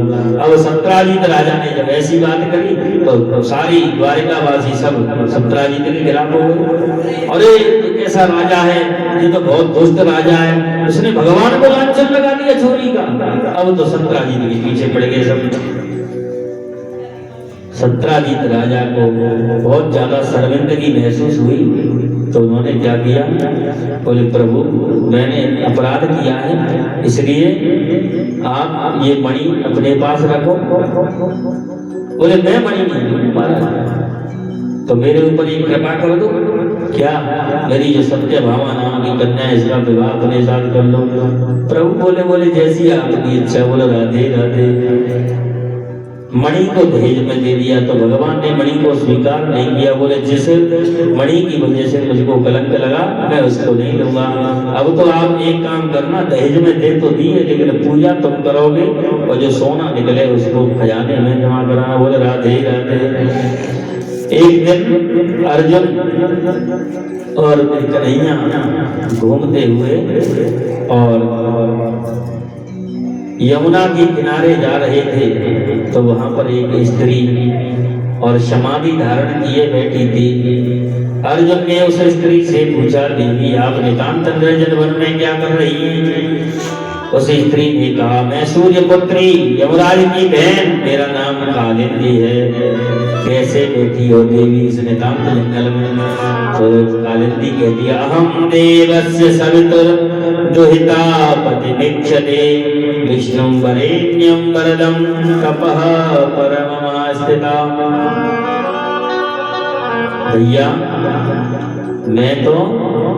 अब सत्राजित राजा ने जब ऐसी बात करी तो सारी द्वारिकावासी सब सत्राजित के खिलाफ हो गए। अरे कैसा राजा है, ये तो बहुत दुष्ट राजा है, उसने भगवान को लांछन लगा दिया चोरी का। अब तो सत्राजित के पीछे पड़ गए सब। सत्राजित राजा को बहुत ज्यादा शर्मिंदगी महसूस हुई तो उन्होंने क्या किया, बोले प्रभु मैंने अपराध किया है, इसलिए आप ये मणि अपने पास रखो। बोले मैं मणि नहीं महाराज, तो मेरे ऊपर एक कृपा कर दो, क्या मेरी जो सत्यभामा नाम की कन्या है इसका विवाह अपने साथ कर लो। प्रभु बोले जैसी आपकी इच्छा। बोले राधे राधे। मणि को दहेज में दे दिया तो भगवान ने मणि को स्वीकार नहीं किया। बोले जिस मणि की वजह से मुझको कलंक लगा मैं उसको नहीं लूंगा। अब तो आप एक काम करना, दहेज में दे तो दिए लेकिन पूजा तुम करोगे और जो सोना निकले उसको खजाने में जमा कराना। बोले राधे राधे। एक दिन अर्जुन और कन्हैया घूमते हुए और यमुना के किनारे जा रहे थे तो वहां पर एक स्त्री और समाधि धारण किए बैठी थी। अर्जुन ने उस स्त्री से पूछा, देवी आप नितांत निर्जन वन में क्या कर रही हैं? उस स्त्री ने कहा, मैं सूर्य पुत्री यमराज की बहन, मेरा नाम कालिंदी है। कैसे बैठी हो देवी इस नितांत जंगल में? तो कालिंदी कहती है, अहम देवस्य सवितुर दुहिता पतिमिक्षते विष्णुं वरेण्यं वरदं तपः परममास्थिता। भैया मैं तो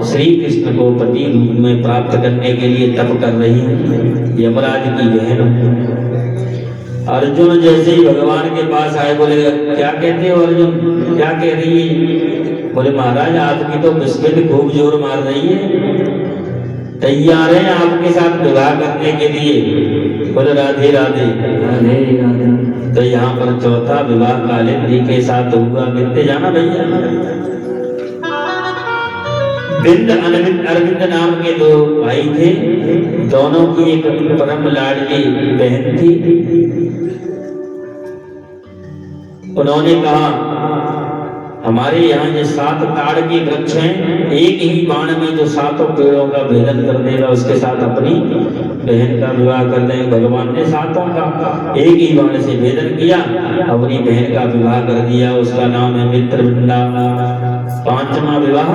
श्री कृष्ण को पति रूप में प्राप्त करने के लिए तप कर रही हूँ, यमराज की बहन। अर्जुन जैसे ही भगवान के पास आए बोले, क्या कहते हो अर्जुन, क्या कह रही है? बोले महाराज आपकी तो किस्मत खूब जोर मार रही है, तैयार है आपके साथ विवाह करने के लिए। बोले राधे राधे राधे राधे। तो यहाँ पर चौथा विवाह कालिंदी के साथ हुआ। गिनते जाना भैया। बिंद अरविंद नाम के दो भाई थे, दोनों की एक परम लाडली बहन थी। उन्होंने कहा हमारे यहाँ ये 7 ताड़ के वृक्ष हैं, एक ही बाण में जो 7 पेड़ों का भेदन कर देगा उसके साथ अपनी बहन का विवाह कर देंगे। भगवान ने 7 का एक ही बाण से भेदन किया, अपनी बहन का विवाह कर दिया। उसका नाम है मित्रवृंदा। 5वां विवाह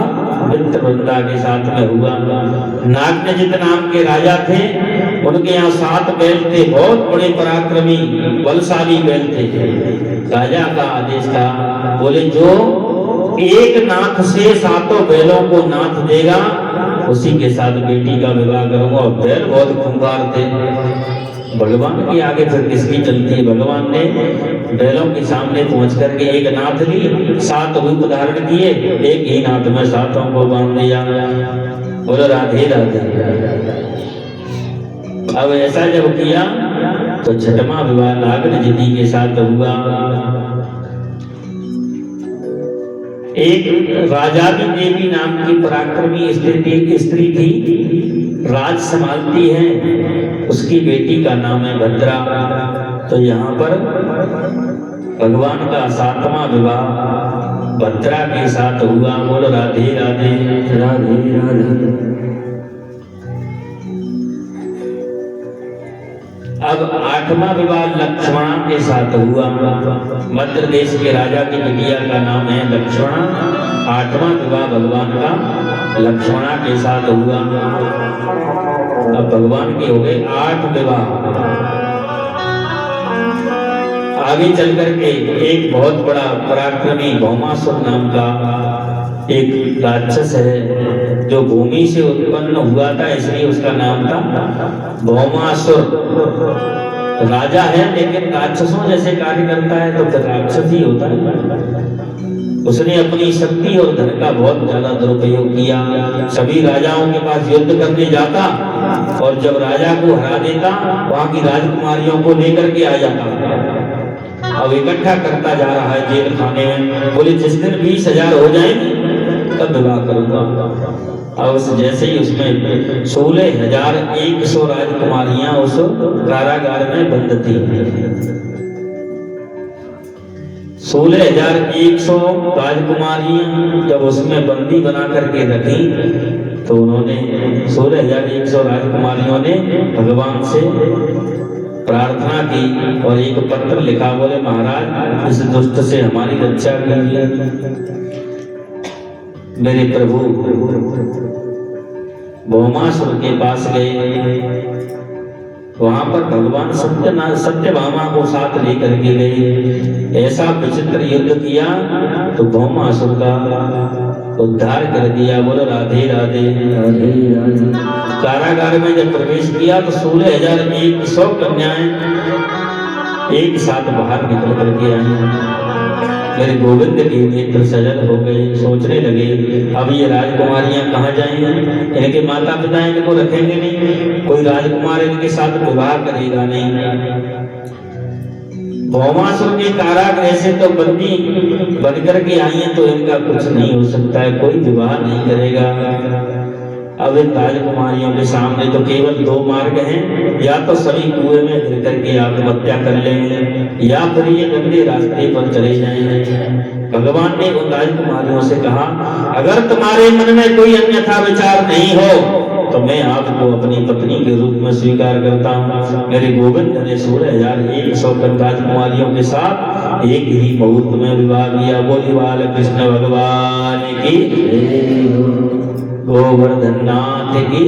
मित्रवृंदा के साथ में हुआ। नागनजित नाम के राजा थे, उनके यहाँ 7 बैल थे, बहुत बड़े पराक्रमी बलशाली बैल थे। राजा का आदेश था, बोले जो एक नाथ से 7 बैलों को नाथ देगा उसी के साथ बेटी का विवाह करूंगा। और बैल बहुत खूंखार थे, भगवान के आगे फिर किसकी चलती है। भगवान ने बैलों के सामने पहुंच करके एक नाथ ली, 7 रूप धारण किए, एक ही नाथ में 7 को बांध दिया। बोलो राधे राधे। अब ऐसा जब किया तो 6वां विवाह नागनजिती के साथ हुआ। एक राजादी देवी नाम की पराक्रमी स्त्री थी, राज संभालती है, उसकी बेटी का नाम है भद्रा। तो यहाँ पर भगवान का 7वां विवाह भद्रा के साथ हुआ। बोलो राधे राधे राधे राधे। अब 8वां विवाह लक्ष्मणा के साथ हुआ। मध्य देश के राजा की बिटिया का नाम है लक्ष्मणा। 8वां विवाह भगवान का लक्ष्मणा के साथ हुआ। अब भगवान के हो गए 8 विवाह। आगे चल करके एक बहुत बड़ा पराक्रमी भौमासुर नाम का एक राक्षस है जो भूमि से उत्पन्न हुआ था, इसलिए उसका नाम था भौमासुर। राजा है लेकिन राक्षसों जैसे कार्य करता है तो फिर राक्षस ही होता है। उसने अपनी शक्ति और धन का बहुत ज्यादा दुरुपयोग किया। सभी राजाओं के पास युद्ध करने जाता और जब राजा को हरा देता वहां की राजकुमारियों को लेकर के आ जाता। अब इकट्ठा करता जा रहा है जेल खाने में। बोले जिस दिन 20,000 हो जाएंगे तब विवाह करूंगा। अब जैसे ही उसमें 16,100 राजकुमारियां उस कारागार में बंद थी। 16,100 राजकुमारियां जब उसमें बंदी बना करके रखी तो उन्होंने 16,100 राजकुमारियों ने भगवान से प्रार्थना की और एक पत्र लिखा। बोले महाराज इस दुष्ट से हमारी रक्षा कीजिए। मेरे प्रभु भौमासुर के पास गए। वहां पर भगवान सत्यभामा को साथ लेकर के गए। ऐसा विचित्र युद्ध किया तो भौमासुर का उद्धार कर दिया। बोलो राधे राधे राधे राधे। कारागार में जब प्रवेश किया तो 16,100 कन्याएं एक साथ बाहर निकल करके आई। मेरे गोविंद के नेत्र सजल हो गए। सोचने लगे अब ये राजकुमारियां कहाँ जाएंगी, इनके माता पिता इनको रखेंगे नहीं, कोई राजकुमार इनके साथ विवाह करेगा नहीं। भौमासुर के कारागृह से तो बंदी बन करके आई है तो इनका कुछ नहीं हो सकता है, कोई विवाह नहीं करेगा। अब इन राजकुमारियों के सामने तो केवल 2 मार्ग हैं, या तो सभी कुएं में गिर करके आत्महत्या कर लेंगे या फिर ये गंदे रास्ते पर चले जाएंगे। भगवान ने उन राजकुमारियों से कहा अगर तुम्हारे मन में कोई अन्यथा विचार नहीं हो तो मैं आपको अपनी पत्नी के रूप में स्वीकार करता हूँ। मेरे गोविंद ने 16,100 राजकुमारियों के साथ एक ही मुहूर्त में विवाह किया। बोली बाल कृष्ण भगवान की, गोवर्धन नाथ की।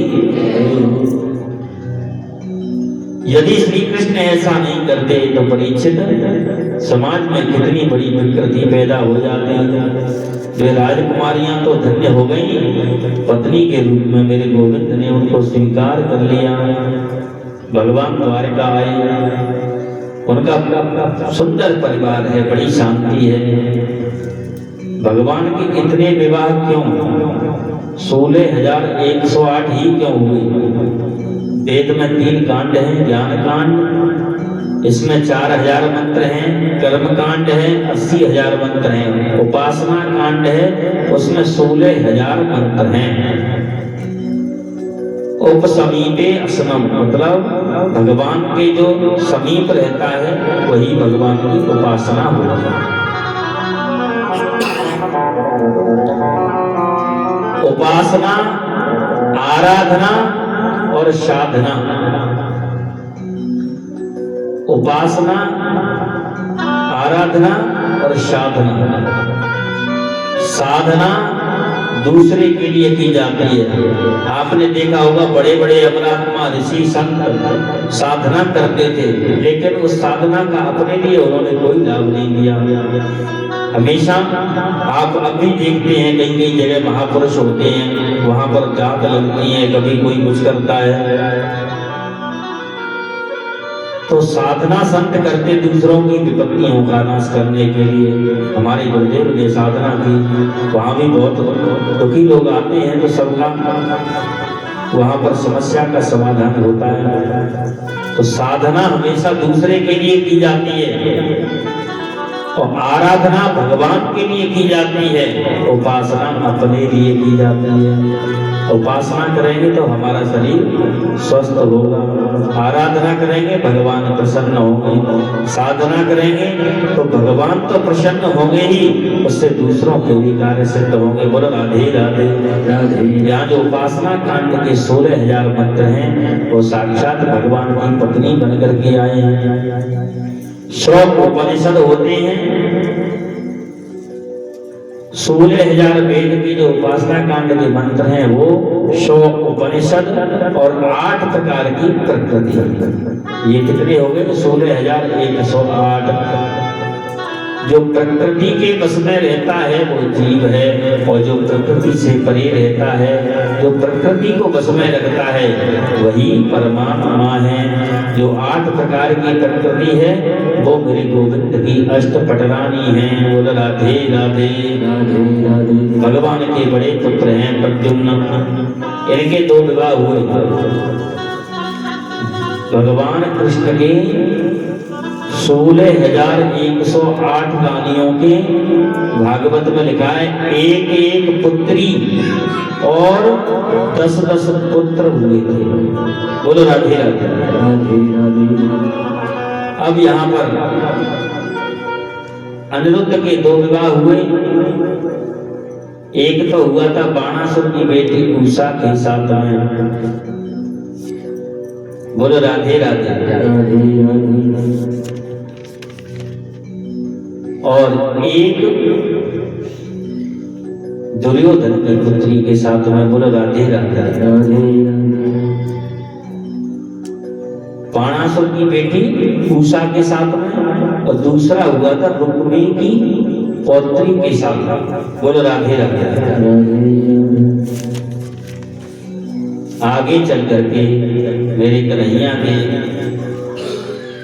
यदि श्री कृष्ण ऐसा नहीं करते तो परीक्षित समाज में कितनी बड़ी विकृति पैदा हो जाती। वे राजकुमारियां तो धन्य हो गई, पत्नी के रूप में मेरे गोविंद ने उनको स्वीकार कर लिया। भगवान द्वारका आए, उनका सुंदर परिवार है, बड़ी शांति है। भगवान के इतने विवाह क्यों? 16,108 ही क्यों हुए? वेद में 3 कांड हैं, ज्ञान कांड, इसमें 4,000 मंत्र हैं, कर्म कांड है 80,000 मंत्र हैं, उपासना कांड है उसमें 16,000 मंत्र हैं। उपसमीपे असनम मतलब भगवान के जो समीप रहता है वही भगवान की उपासना होती है। उपासना, आराधना और साधना। उपासना, आराधना और साधना। साधना दूसरे के लिए की जाती है। आपने देखा होगा बड़े बड़े अमरात्मा ऋषि संत साधना करते थे, लेकिन उस साधना का अपने लिए उन्होंने कोई लाभ नहीं लिया। हमेशा आप अभी देखते हैं कहीं कहीं जगह महापुरुष होते हैं, वहां पर जात लगती है, कभी कोई कुछ करता है। तो साधना संत करते दूसरों की विपत्तियों का नाश करने के लिए। हमारे गुरुदेव ने साधना की, वहां भी बहुत दुखी लोग आते हैं तो सबका वहां पर समस्या का समाधान होता है। तो साधना हमेशा दूसरे के लिए की जाती है और आराधना भगवान के लिए की जाती है, उपासना अपने लिए की जाती है। उपासना करेंगे तो हमारा शरीर स्वस्थ होगा, आराधना करेंगे भगवान प्रसन्न होंगे, साधना करेंगे तो भगवान तो प्रसन्न होंगे ही, उससे दूसरों के भी कार्य सिद्ध होंगे। बोलो राधे राधे राधे। यहाँ जो उपासना कांड के 16,000 मंत्र हैं वो साक्षात भगवान की पत्नी बनकर के आए हैं। श्लोक उपनिषद होते हैं, 16,000 वेद के जो उपासना कांड के मंत्र हैं वो श्लोक उपनिषद और 8 प्रकार की प्रकृति। ये कितने हो गए? 16,108। जो प्रकृति के बस में रहता है वो जीव है, और जो प्रकृति से परे रहता है, जो प्रकृति को बस में रखता है वही परमात्मा है। जो 8 प्रकार की प्रकृति है वो मेरे गोविंद की अष्टपटरानी है। बोल राधे राधे। राधे राधे। भगवान के बड़े पुत्र हैं प्रद्युम्न, इनके 2 विवाह हुए। भगवान कृष्ण के 16,108 रानियों के भागवत में लिखा है, एक एक पुत्री और 10-10 पुत्र हुए थे। बोलो राधे राधे। राधे राधे। अब यहाँ पर अनिरुद्ध के 2 विवाह हुए। एक तो हुआ था बाणासुर की बेटी उषा के साथ में। बोलो राधे राधे। राधे राधे। और एक दुर्योधन की पुत्री के साथ में। बोलो राधे राधे। राधे राधे। बाणासुर की बेटी उषा के साथ में, और दूसरा हुआ था रुक्मी की पौत्री के साथ में। बोलो राधे राधे। आगे चल करके मेरे कन्हैया के